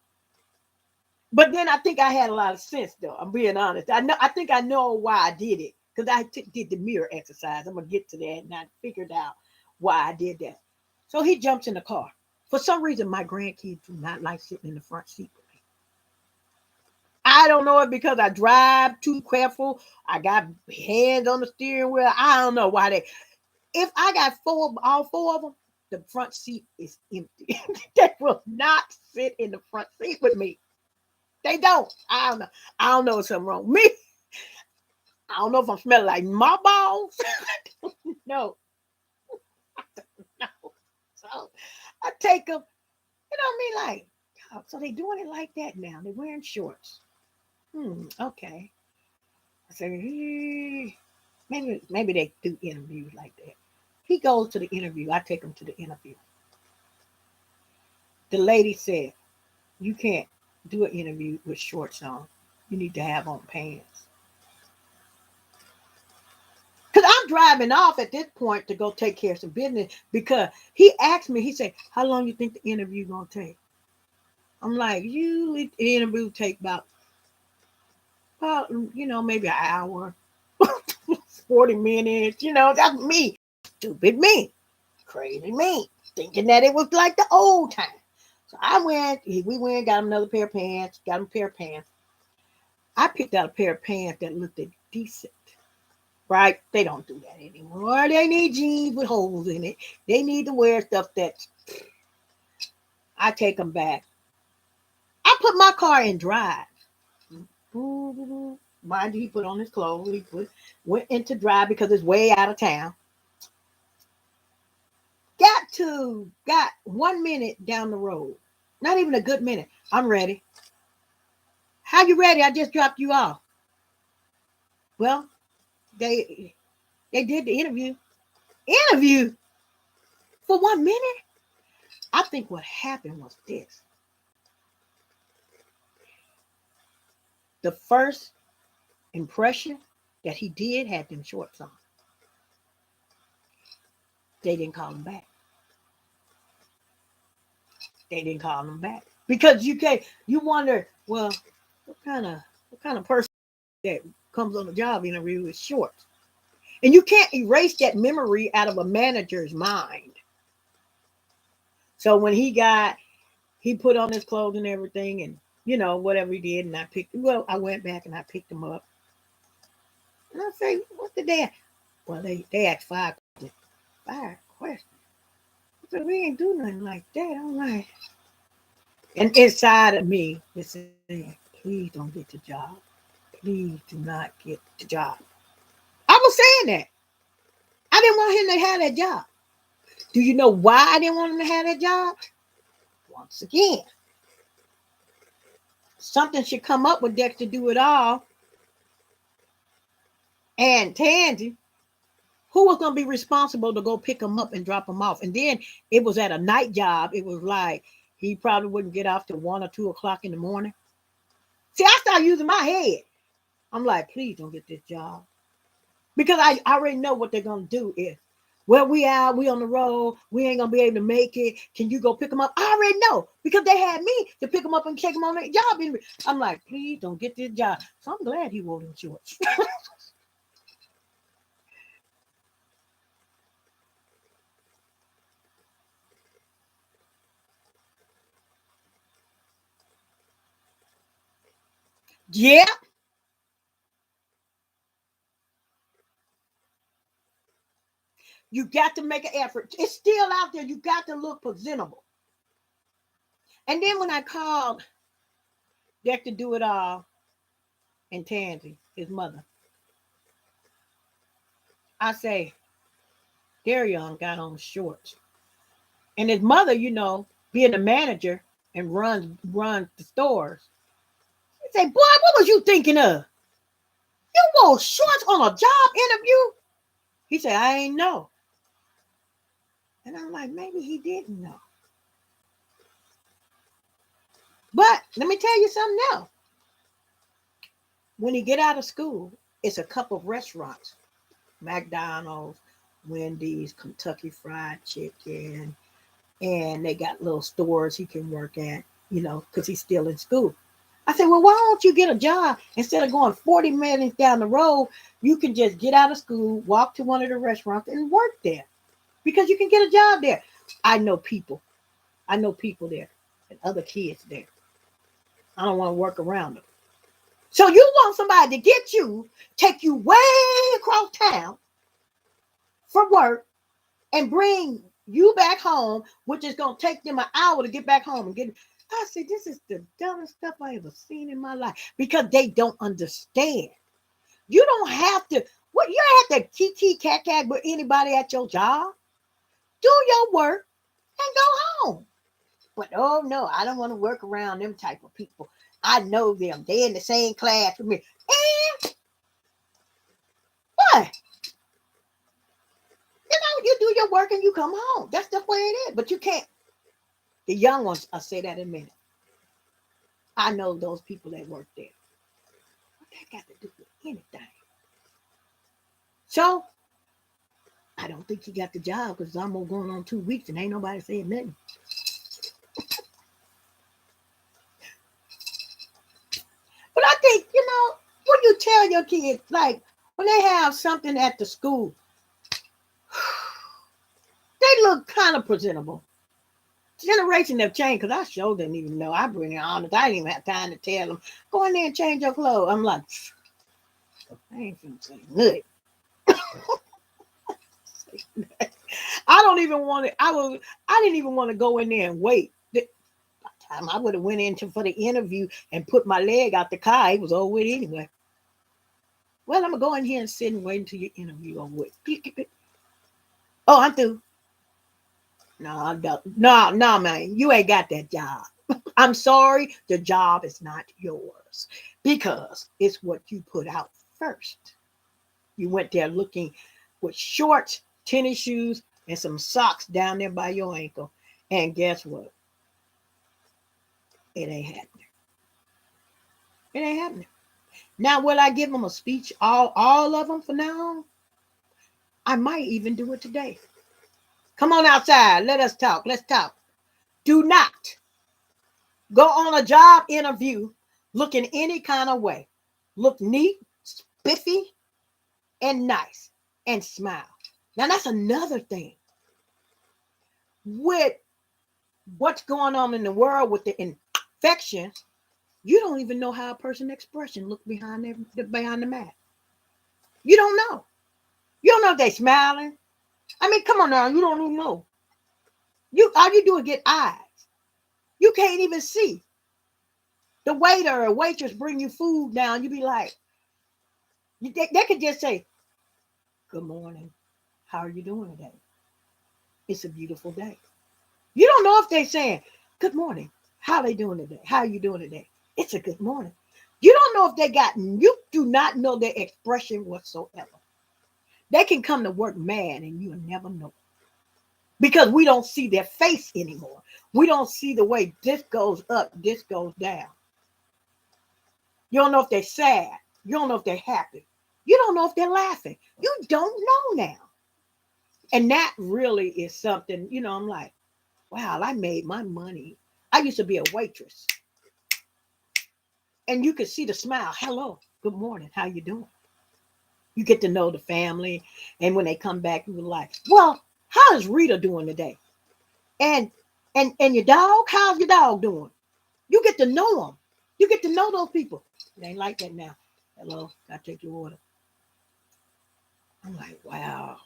But then I think I had a lot of sense, though. I'm being honest. I think I know why I did it. Because I did the mirror exercise. I'm going to get to that. And I figured out why I did that. So he jumps in the car. For some reason, my grandkids do not like sitting in the front seat with me. I don't know it because I drive too careful. I got hands on the steering wheel. I don't know why they. If I got all four of them, the front seat is empty. They will not sit in the front seat with me. They don't. I don't know. I don't know if something wrong with me. I don't know if I'm smelling like my balls. I don't know. I don't know. So I take them. You know what I mean? Like, oh, so they doing it like that now. They're wearing shorts. Okay. I say, maybe they do interviews like that. He goes to the interview. I take him to the interview. The lady said, you can't do an interview with shorts on. You need to have on pants. Because I'm driving off at this point to go take care of some business, because he asked me, he said, how long you think the interview going to take? I'm like, usually the interview take about, maybe an hour, 40 minutes. That's me. Stupid me. Crazy me. Thinking that it was like the old time. So we went, got him another pair of pants, got him a pair of pants. I picked out a pair of pants that looked decent. Right? They don't do that anymore. They need jeans with holes in it. They need to wear stuff that I take them back. I put my car in drive. Mind you, he put on his clothes. Went into drive because it's way out of town. Got 1 minute down the road. Not even a good minute. I'm ready. How you ready? I just dropped you off. Well, they did the interview. Interview for 1 minute? I think what happened was this. The first impression that he did had them shorts on. They didn't call him back. Because you wonder, well, what kind of person that comes on a job interview with shorts? And you can't erase that memory out of a manager's mind. So when he put on his clothes and everything, and whatever he did, and I went back and I picked him up. And I say, what did they ask? Well, they asked 5 questions. 5 questions. So we ain't do nothing like that. I'm like, and inside of me, it's saying, please don't get the job. Please do not get the job. I was saying that. I didn't want him to have that job. Do you know why I didn't want him to have that job? Once again, something should come up with Dexter Do It All and Tansy, who was going to be responsible to go pick him up and drop him off. And then it was at a night job. It was like he probably wouldn't get off till 1 or 2 o'clock in the morning. See, I started using my head. I'm like, please don't get this job. Because I already know what they're going to do is, well, we on the road. We ain't going to be able to make it. Can you go pick them up? I already know, because they had me to pick them up and take them on their job. I'm like, please don't get this job. So I'm glad he wore them shorts. Yeah. You got to make an effort. It's still out there. You got to look presentable. And then when I called Dexter Do It All and Tansy, his mother, I say, Darion got on shorts. And his mother, being a manager and runs the stores, she say, boy, what was you thinking of? You wore shorts on a job interview? He said, I ain't know. And I'm like, maybe he didn't know. But let me tell you something else. When he get out of school, it's a couple of restaurants. McDonald's, Wendy's, Kentucky Fried Chicken, and they got little stores he can work at, because he's still in school. I said, well, why don't you get a job? Instead of going 40 minutes down the road, you can just get out of school, walk to one of the restaurants and work there, because you can get a job there. I know people there and other kids there. I don't want to work around them. So you want somebody to get you, take you way across town for work and bring you back home, which is going to take them an hour to get back home and get. I said, this is the dumbest stuff I ever seen in my life, because they don't understand. You don't have to, you don't have to kiki cat with anybody at your job. Do your work and go home. But oh no, I don't want to work around them type of people. I know them. They're in the same class with me. And what? You do your work and you come home. That's the way it is. But you can't. The young ones, I'll say that in a minute. I know those people that work there. What that got to do with anything? So I don't think he got the job because it's almost going on 2 weeks and ain't nobody saying nothing. But I think, when you tell your kids, like when they have something at the school, they look kind of presentable. Generation have changed because I sure didn't even know. I bring it on. I didn't even have time to tell them, go in there and change your clothes. I'm like, I ain't finna say nothing. I don't even want to. I didn't even want to go in there and wait. By the time I would have went in for the interview and put my leg out the car, it was over with anyway. Well, I'm gonna go in here and sit and wait until your interview over with. Oh, I'm through. No, man, you ain't got that job. I'm sorry, the job is not yours because it's what you put out first. You went there looking with shorts, tennis shoes, and some socks down there by your ankle. And guess what? It ain't happening. It ain't happening. Now, will I give them a speech, all of them for now? I might even do it today. Come on outside. Let us talk. Let's talk. Do not go on a job interview looking any kind of way. Look neat, spiffy, and nice, and smile. Now, that's another thing. With what's going on in the world with the infection, you don't even know how a person's expression look behind the mask. You don't know. You don't know if they're smiling. I mean, come on now, you don't even know. All you do is get eyes. You can't even see. The waiter or waitress bring you food down, you be like, they could just say, good morning. How are you doing today? It's a beautiful day. You don't know if they're saying, good morning. How are they doing today? How are you doing today? It's a good morning. You don't know if you do not know their expression whatsoever. They can come to work mad and you'll never know. Because we don't see their face anymore. We don't see the way this goes up, this goes down. You don't know if they're sad. You don't know if they're happy. You don't know if they're laughing. You don't know now. And that really is something, I'm like, wow, I made my money. I used to be a waitress. And you could see the smile. Hello, good morning. How you doing? You get to know the family. And when they come back, you were like, well, how is Rita doing today? And your dog, how's your dog doing? You get to know them. You get to know those people. It ain't like that now. Hello, I take your order. I'm like, wow,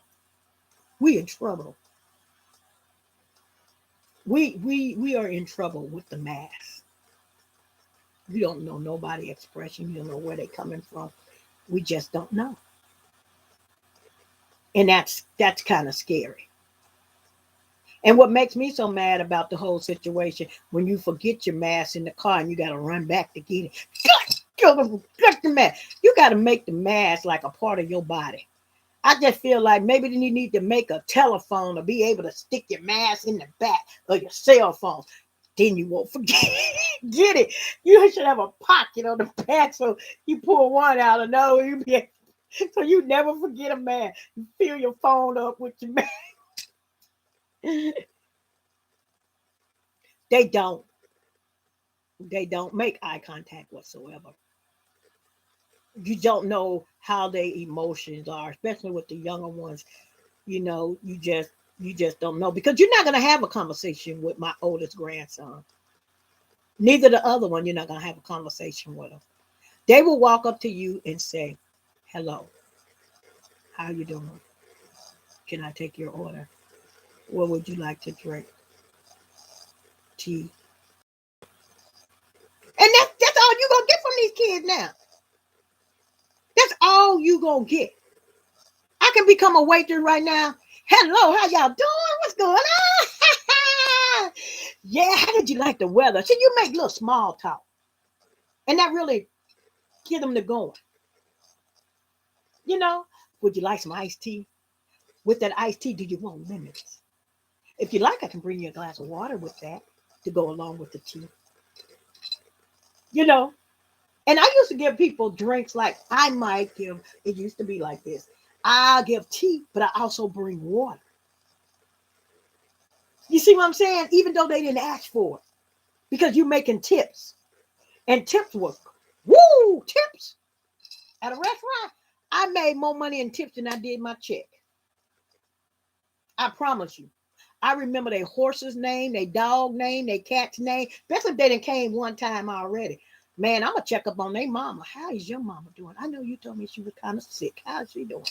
we in trouble. We are in trouble with the mask. You don't know nobody expression. You don't know where they coming from. We just don't know. And that's kind of scary. And what makes me so mad about the whole situation, when you forget your mask in the car and you got to run back to get it. Get the mask. You got to make the mask like a part of your body. I just feel like maybe you need to make a telephone or be able to stick your mask in the back of your cell phone. Then you won't forget. Get it. You should have a pocket on the back so you pull one out and know so you never forget a mask. You fill your phone up with your mask. They don't make eye contact whatsoever. You don't know how their emotions are, especially with the younger ones. You just don't know, because you're not going to have a conversation with my oldest grandson. Neither the other one, you're not going to have a conversation with them. They will walk up to you and say, hello, how you doing? Can I take your order? What would you like to drink? Tea. And that's all you're going to get from these kids now. That's all you're going to get. I can become a waitress right now. Hello, how y'all doing? What's going on? Yeah, how did you like the weather? So you make little small talk. And that really get them to going. Would you like some iced tea? With that iced tea, do you want lemons? If you like, I can bring you a glass of water with that to go along with the tea. you know. And I used to give people drinks like I might give, it used to be like this. I'll give tea, but I also bring water. You see what I'm saying? Even though they didn't ask for it, because you're making tips. And tips were, woo, tips at a restaurant. I made more money in tips than I did my check. I promise you. I remember their horse's name, their dog name, their cat's name. Especially if they done came one time already. Man, I'm going to check up on their mama. How is your mama doing? I know you told me she was kind of sick. How is she doing?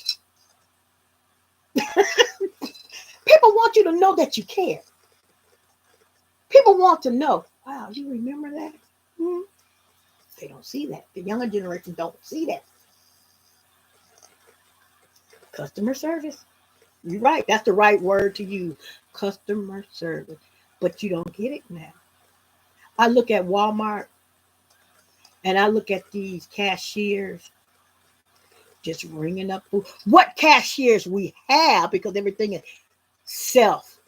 People want you to know that you care. People want to know, wow, you remember that? Hmm? They don't see that. The younger generation don't see that. Customer service. You're right. That's the right word to use. Customer service. But you don't get it now. I look at Walmart and I look at these cashiers just ringing up food. What cashiers we have, because everything is self.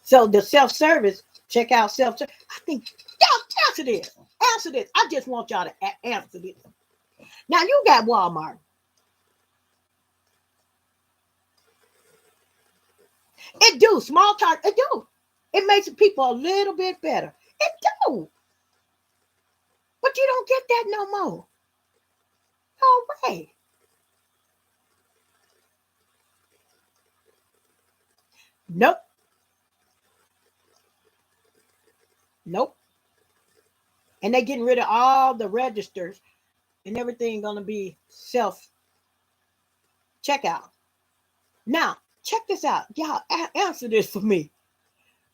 So the self-service, check out self-service. I think, y'all answer this. Answer this. I just want y'all to answer this. Now you got Walmart. It do. Small talk. It do. It makes people a little bit better. It do. But you don't get that no more. No way. Nope. Nope. And they getting rid of all the registers and everything gonna be self checkout. Now, check this out. Y'all answer this for me.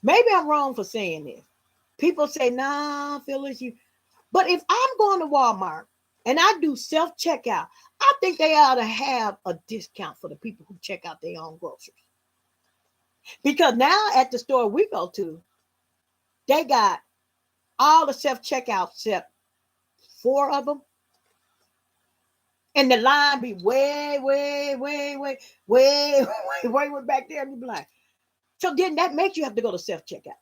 Maybe I'm wrong for saying this. People say, nah, Phyllis, you. But if I'm going to Walmart and I do self checkout, I think they ought to have a discount for the people who check out their own groceries. Because now at the store we go to, they got all the self checkout except 4 of them. And the line be way back there. And you be like, so then that makes you have to go to self checkout.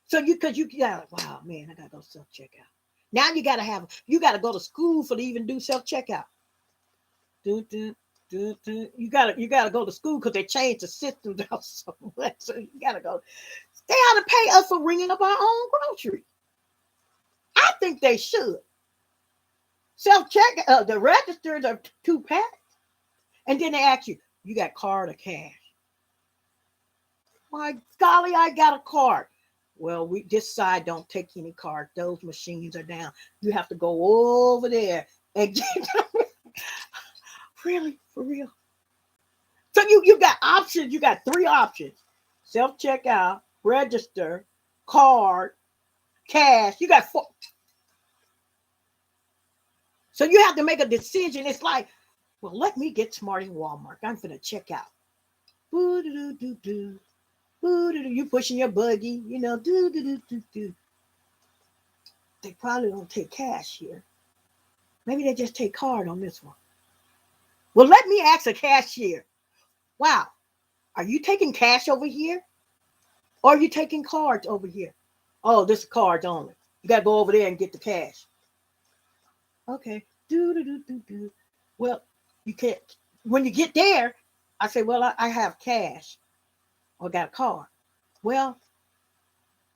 So because you got, wow, man, I gotta go self checkout. Now you gotta go to school for to even do self checkout. You gotta go to school because they changed the system down so much. So you gotta go. They ought to pay us for ringing up our own groceries. I think they should. Self check. The registers are 2 packs, and then they ask you, you got card or cash? My golly, I got a card. Well, this side don't take any card. Those machines are down. You have to go over there and get them. Really, for real. So you got options. You got 3 options: self checkout, register, card, cash. You got 4. So you have to make a decision. It's like, well, let me get smart in Walmart. I'm gonna check out. You pushing your buggy, you know. They probably don't take cash here. Maybe they just take card on this one. Well, let me ask a cashier. Wow, are you taking cash over here? Or are you taking cards over here? Oh, this is cards only. You got to go over there and get the cash. Okay. Well, you can't. When you get there, I say, well, I have cash or got a card. Well,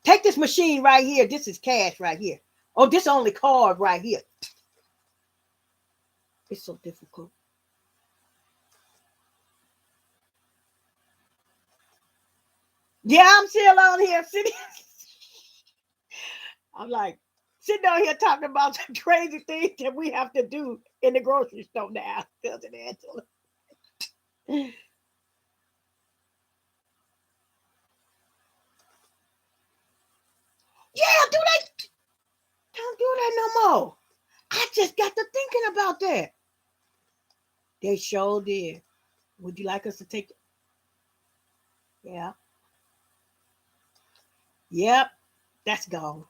take this machine right here. This is cash right here. Oh, this only card right here. It's so difficult. Yeah, I'm still on here sitting. I'm like sitting down here talking about the crazy things that we have to do in the grocery store now, cousin Angela. Yeah, don't do that no more. I just got to thinking about that. They sure did. Would you like us to take it? Yeah. Yep. That's gone.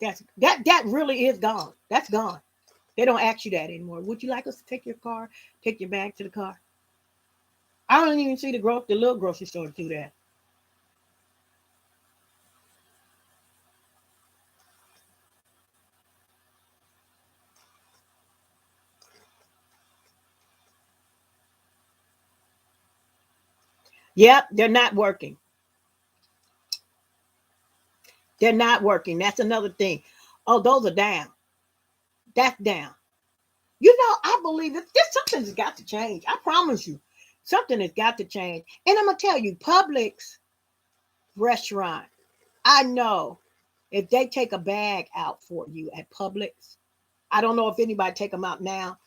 That really is gone. That's gone. They don't ask you that anymore. Would you like us to take your car, take your bag to the car? I don't even see the little grocery stores do that. Yep, they're not working. They're not working. That's another thing. Oh, those are down. That's down. You know, I believe that this something's got to change. I promise you, something has got to change. And I'm gonna tell you, Publix restaurant. I know if they take a bag out for you at Publix, I don't know if anybody take them out now,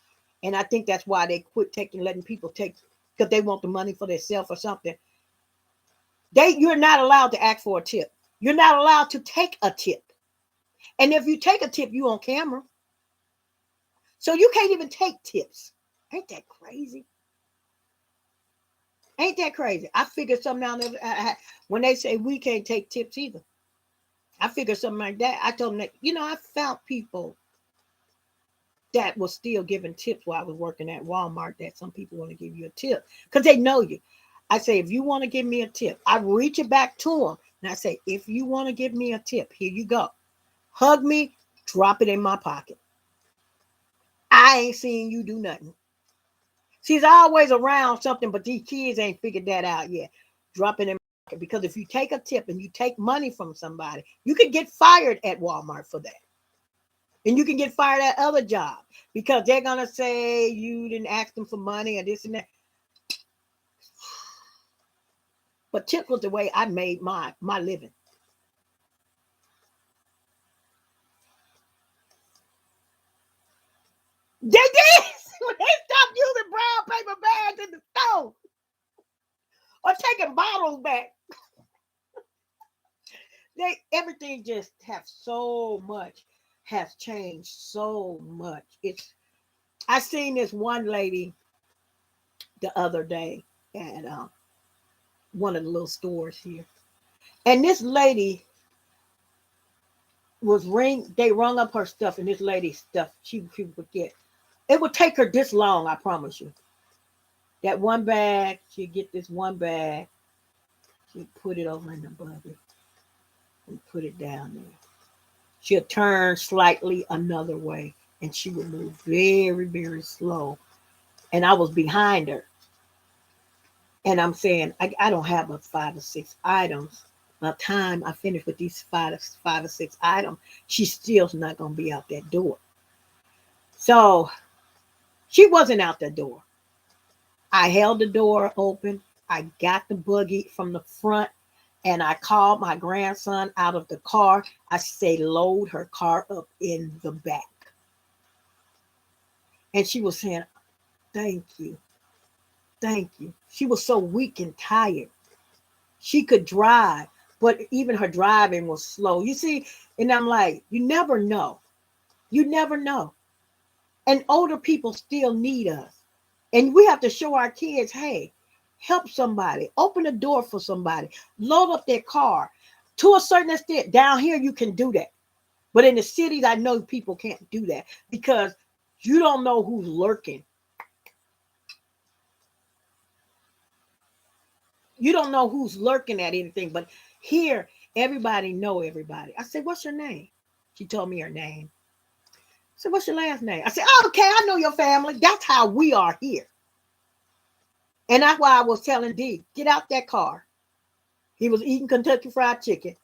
and I think that's why they quit letting people take because they want the money for themselves or something. You're not allowed to ask for a tip. You're not allowed to take a tip, and if you take a tip, you on camera, so you can't even take tips. Ain't that crazy? Ain't that crazy? I figured something out when they say we can't take tips either. I figured something like that. I told them that, I found people that was still giving tips while I was working at Walmart, that some people want to give you a tip because they know you. I say, if you want to give me a tip, I reach it back to them. And I say, if you want to give me a tip, here you go. Hug me, drop it in my pocket. I ain't seen you do nothing. She's always around something, but these kids ain't figured that out yet. Drop it in my pocket. Because if you take a tip and you take money from somebody, you could get fired at Walmart for that. And you can get fired at other jobs because they're going to say you didn't ask them for money or this and that. But tip was the way I made my living. They did. When they stopped using brown paper bags in the store or taking bottles back. Everything just has changed so much. I seen this one lady the other day at one of the little stores here, and this lady they rung up her stuff, and this lady's stuff she would get. It would take her this long, I promise you. That one bag, she'd get this one bag, she'd put it over in the buggy and put it down there. She'll turn slightly another way, and she would move very, very slow. And I was behind her. And I'm saying, I don't have but 5 or 6 items. By the time I finish with these five or six items, she's still not going to be out that door. So she wasn't out the door. I held the door open. I got the buggy from the front, and I called my grandson out of the car. I say, load her car up in the back. And she was saying, thank you. Thank you. She was so weak and tired. She could drive, but even her driving was slow. You see, and I'm like, you never know. You never know. And older people still need us. And we have to show our kids, hey, help somebody. Open a door for somebody. Load up their car. To a certain extent, down here, you can do that. But in the cities, I know people can't do that because you don't know who's lurking. You don't know who's lurking at anything. But here, everybody know everybody. I said, what's your name? She told me her name. I said, what's your last name? I said, oh, okay, I know your family. That's how we are here. And that's why I was telling D, get out that car. He was eating Kentucky Fried Chicken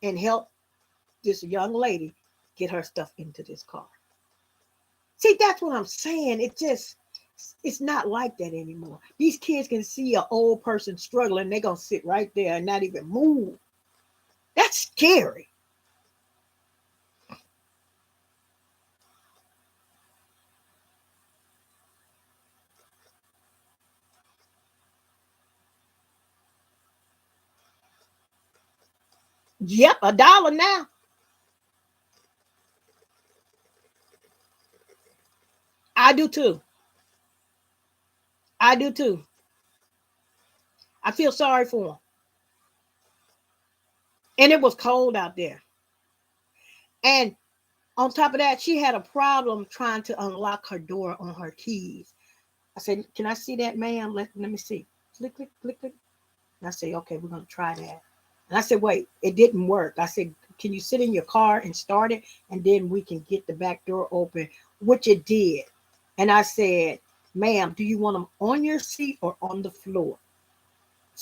and help this young lady get her stuff into this car. See, that's what I'm saying. It's not like that anymore. These kids can see an old person struggling. They're going to sit right there and not even move. That's scary. Yep, $1 now. I do too. I do too. I feel sorry for them. And it was cold out there. And on top of that, she had a problem trying to unlock her door on her keys. I said, can I see that, ma'am? Let me see. Click, click, click, click. And I said, okay, we're going to try that. And I said, wait, it didn't work. I said, can you sit in your car and start it? And then we can get the back door open, which it did. And I said, ma'am, do you want them on your seat or on the floor?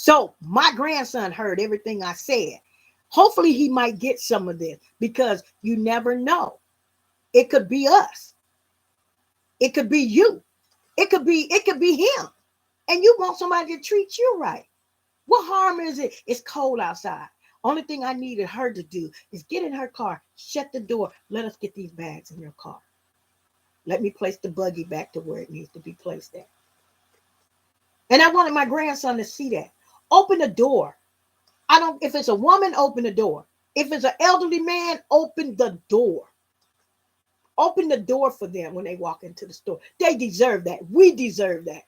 So my grandson heard everything I said. Hopefully he might get some of this, because you never know. It could be us. It could be you. It could be him. And you want somebody to treat you right. What harm is it? It's cold outside. Only thing I needed her to do is get in her car, shut the door, let us get these bags in your car. Let me place the buggy back to where it needs to be placed at. And I wanted my grandson to see that. Open the door. If it's a woman, open the door. If it's an elderly man, open the door. Open the door for them when they walk into the store. They deserve that. We deserve that.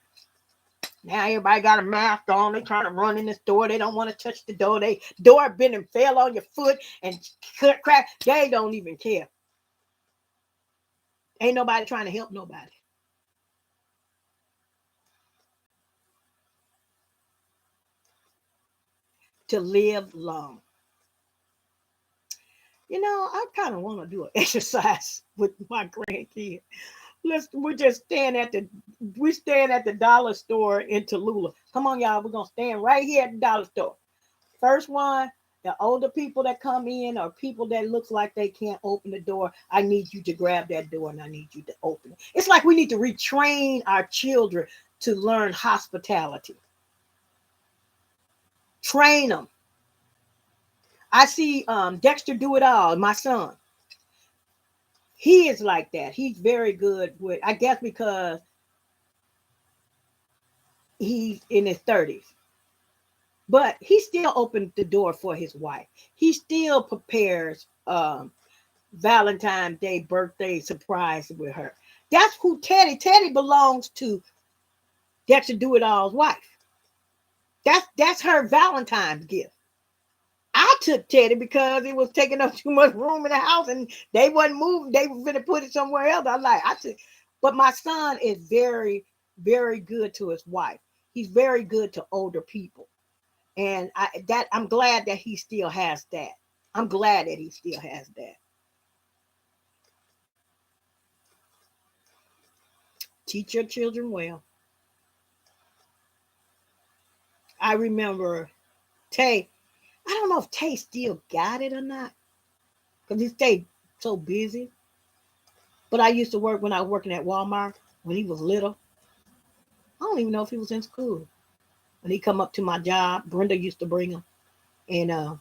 Now everybody got a mask on. They trying to run in the store. They don't want to touch the door. They door bent and fell on your foot and crack. They don't even care. Ain't nobody trying to help nobody. To live long. You know, I kind of want to do an exercise with my grandkids. We're staying at the dollar store in Tallulah. Come on, y'all. We're gonna stand right here at the dollar store. First one, the older people that come in, or people that looks like they can't open the door, I need you to grab that door and I need you to open it. It's like we need to retrain our children to learn hospitality. Train them. I see Dexter do it all, my son. He is like that. He's very good with, I guess because he's in his 30s. But he still opened the door for his wife. He still prepares Valentine's Day, birthday surprise with her. That's who Teddy belongs to Dexter Do It All's wife. That's her Valentine's gift. I took Teddy because it was taking up too much room in the house and they wasn't moving. They were going to put it somewhere else. But my son is very, very good to his wife. He's very good to older people. And I'm glad that he still has that. I'm glad that he still has that. Teach your children well. I remember Tay. I don't know if Tay still got it or not, because he stayed so busy. But I used to work when I was working at Walmart when he was little. I don't even know if he was in school. When he come up to my job, Brenda used to bring him. And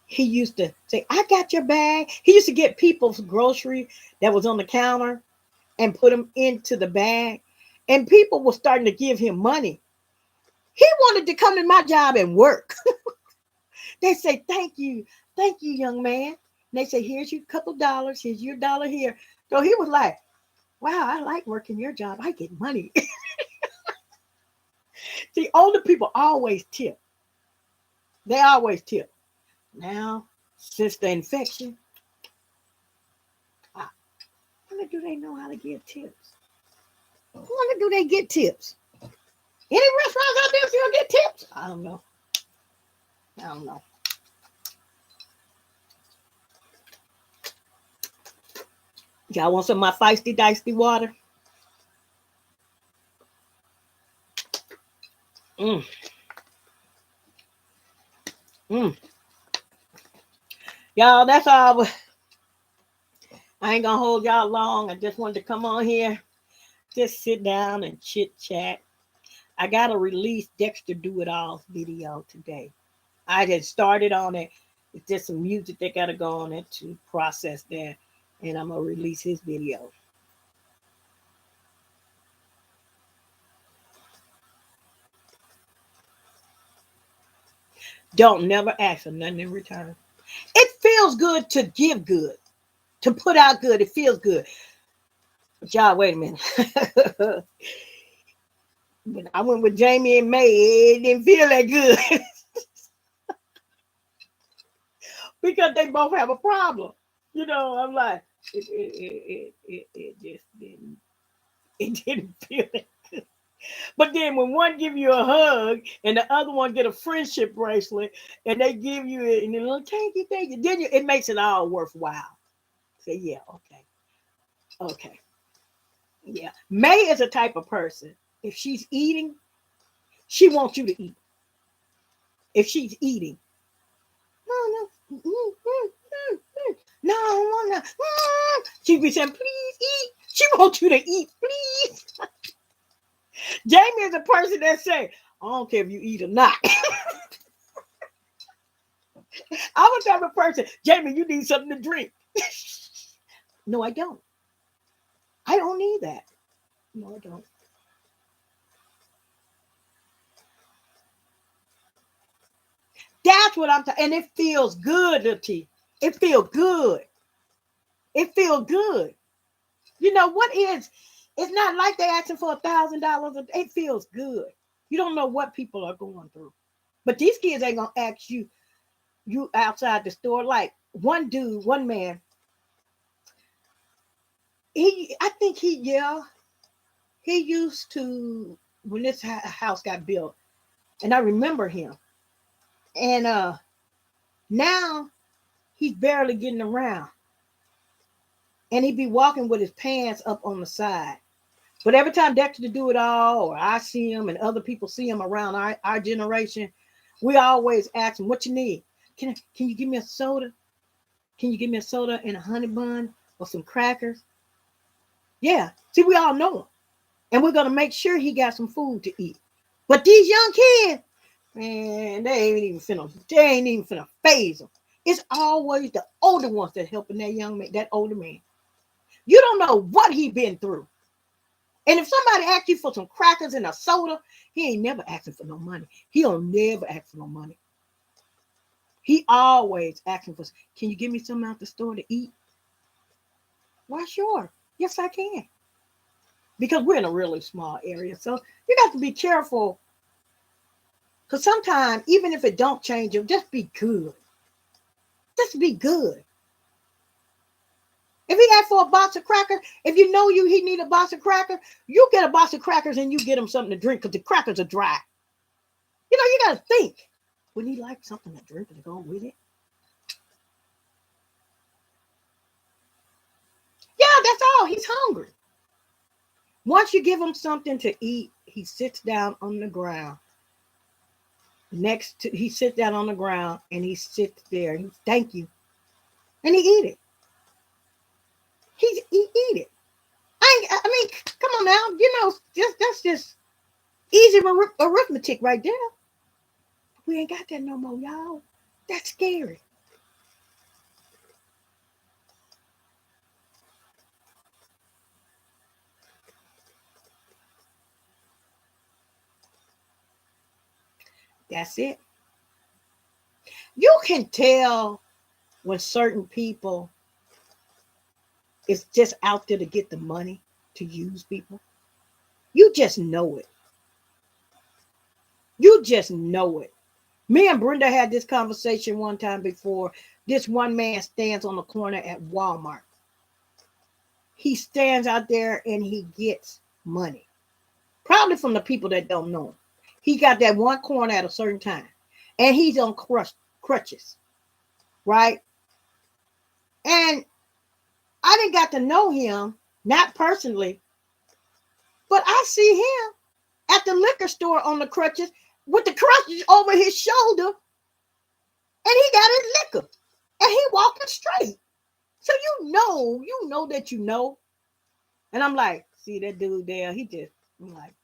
he used to say, I got your bag. He used to get people's groceries that was on the counter and put them into the bag. And people were starting to give him money. He wanted to come to my job and work. They say, thank you, young man. And they say, here's your couple dollars. Here's your dollar here. So he was like, wow, I like working your job. I get money. See, older people always tip. They always tip. Now, since the infection, I wonder, do they know how to give tips? I wonder, do they get tips? Any restaurants out there still get tips? I don't know. Y'all want some of my feisty dicey water? Y'all, that's all. I ain't gonna hold y'all long. I just wanted to come on here, just sit down and chit chat. I gotta release Dexter Do It All's video today. I just started on it. It's just some music that gotta go on it to process that, and I'm gonna release his video. Don't never ask for nothing in return. It feels good to give good, to put out good. It feels good. But y'all, wait a minute. When I went with Jamie and May, it didn't feel that good. Because they both have a problem. You know, I'm like, it just didn't feel that good. But then when one give you a hug and the other one get a friendship bracelet and they give you it and they're like, thank you, then it makes it all worthwhile. Say, yeah, okay. Yeah. May is a type of person. If she's eating, She wants you to eat. If she's eating, no, no, I don't want to. She be saying, please eat. She wants you to eat, please. Jamie is a person that say, I don't care if you eat or not. I'm a type of person, Jamie, you need something to drink. No, I don't. I don't need that. No, I don't. That's what I'm talking. And it feels good, little T. It feels good. It feels good. You know what is? It's not like they asking for $1,000. It feels good. You don't know what people are going through. But these kids ain't gonna ask you outside the store. Like one dude, one man. I think he used to when this house got built, and I remember him. And now he's barely getting around. And he'd be walking with his pants up on the side. But every time Dexter do it all, or I see him and other people see him around our generation, we always ask him, what you need? Can you give me a soda? Can you give me a soda and a honey bun or some crackers? Yeah. See, we all know him. And we're going to make sure he got some food to eat. But these young kids, man, they ain't even finna phase them. It's always the older ones that helping that young man, that older man. You don't know what he been through. And if somebody asks you for some crackers and a soda, he ain't never asking for no money. He'll never ask for no money. He always asking for, can you give me something out the store to eat? Why, sure. Yes, I can. Because we're in a really small area. So you got to be careful. Because sometimes, even if it don't change you, just be good. Just be good. If he asked for a box of crackers, if you know he need a box of crackers, you get a box of crackers and you get him something to drink because the crackers are dry. You know, you got to think. Would he like something to drink to go with it? Yeah, that's all. He's hungry. Once you give him something to eat, he sits down on the ground. He sits down on the ground and he sits there and he's thank you. And he eat it. He eat it. I mean, come on now. You know, that's just easy arithmetic right there. We ain't got that no more, y'all. That's scary. That's it. You can tell when certain people is just out there to get the money to use people. You just know it. You just know it. Me and Brenda had this conversation one time before. This one man stands on the corner at Walmart. He stands out there and he gets money. Probably from the people that don't know him. He got that one corner at a certain time. And he's on crutches. Right? And I didn't got to know him, not personally, but I see him at the liquor store on the crutches with the crutches over his shoulder, and he got his liquor, and he walking straight. So you know that you know. And I'm like, see that dude there, I'm like,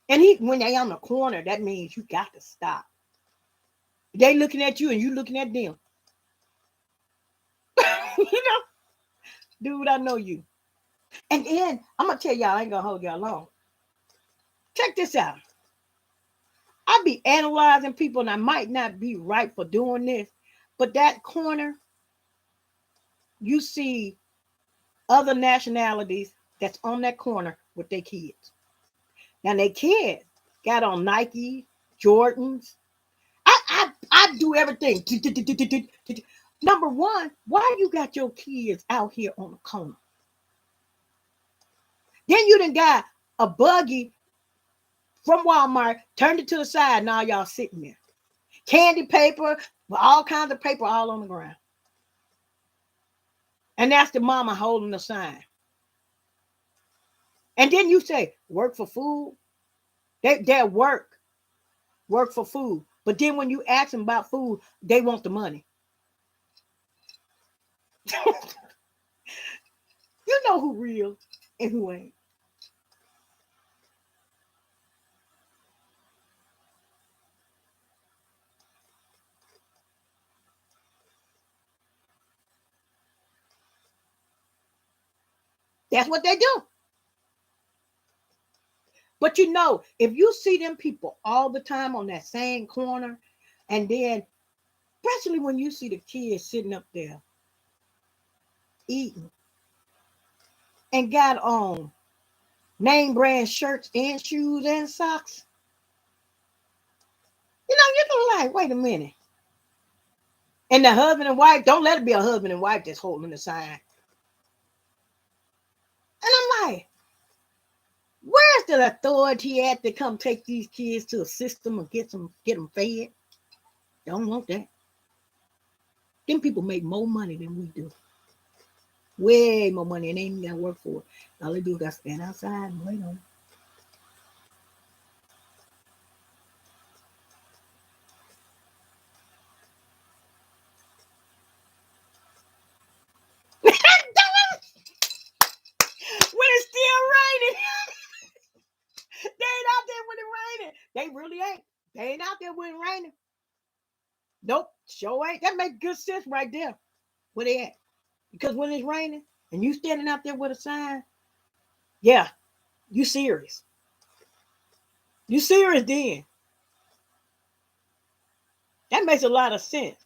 and when they on the corner, that means you got to stop. They looking at you and you looking at them. You know, dude, I know you. And then I'm gonna tell y'all, I ain't gonna hold y'all long. Check this out. I be analyzing people, and I might not be right for doing this, but that corner, you see other nationalities that's on that corner with their kids. Now their kids got on Nike, Jordans. I do everything. Number one, why you got your kids out here on the corner? Then you done got a buggy from Walmart, turned it to the side. Now y'all sitting there. Candy paper, all kinds of paper all on the ground. And that's the mama holding the sign. And then you say, work for food? They're work work for food. But then when you ask them about food, they want the money. You know who real and who ain't. That's what they do. But you know, if you see them people all the time on that same corner, and then especially when you see the kids sitting up there eating and got on name brand shirts and shoes and socks, you're like, wait a minute. And the husband and wife, don't let it be a husband and wife that's holding the sign. And I'm like, where's the authority at to come take these kids to a system and get them fed? Don't want that. Them people make more money than we do. Way more money, and they ain't got to work for it. All they do is got to stand outside and wait on it. When it's still raining. They ain't out there when it's raining. They really ain't. They ain't out there when it's raining. Nope, sure ain't. That makes good sense right there. Where they at? Because when it's raining and you standing out there with a sign, yeah, you serious. You serious then. That makes a lot of sense.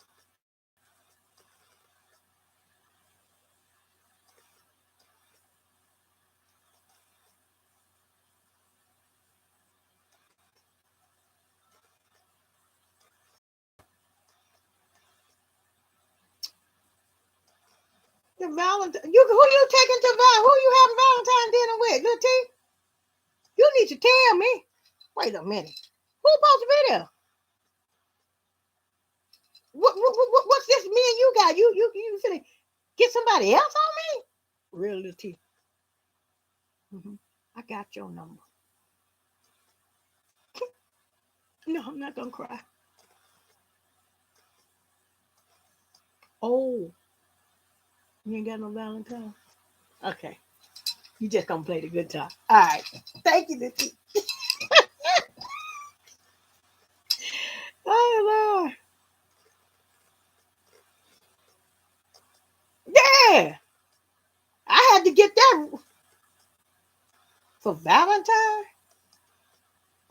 The Valentine, who you taking to who you having Valentine dinner with, little T? You need to tell me. Wait a minute. Who's supposed to be there? What's this me and you got? You finna get somebody else on me? Real little T. I got your number. No, I'm not gonna cry. Oh, you ain't got no Valentine? Okay. You just gonna play the good time. All right. Thank you, little T. Oh Lord. Yeah. I had to get that for Valentine.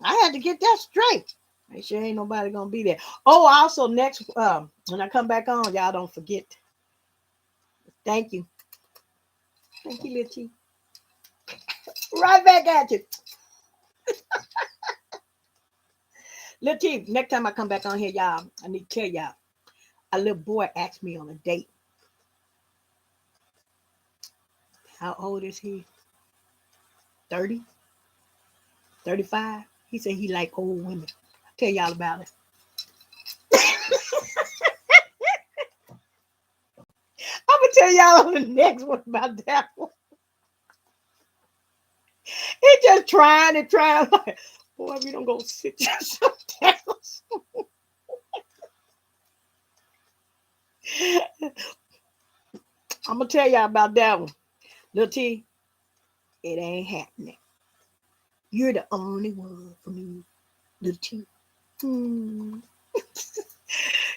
I had to get that straight. Make sure ain't nobody gonna be there. Oh, also next when I come back on, y'all don't forget. Thank you. Thank you, Litchi. Right back at you. Litchi, next time I come back on here, y'all, I need to tell y'all. A little boy asked me on a date. How old is he? 30? 35? He said he like old women. I'll tell y'all about it. I'm gonna tell y'all on the next one about that one. He just trying and trying. Like, boy, if you don't go sit yourself down. I'm gonna tell y'all about that one. Little T, it ain't happening. You're the only one for me, little T.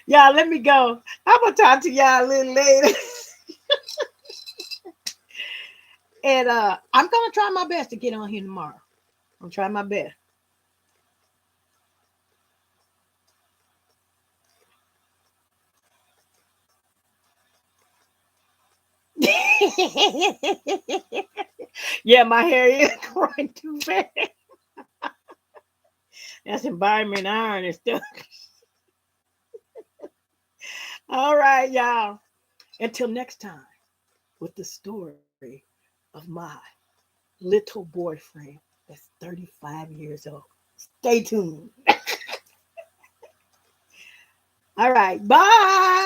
Y'all, let me go. I'm gonna talk to y'all a little later. And I'm gonna try my best to get on here tomorrow. I'm trying my best. Yeah, my hair is growing too fast. That's environment iron and stuff. All right, y'all. Until next time, with the story of my little boyfriend that's 35 years old. Stay tuned. All right. Bye.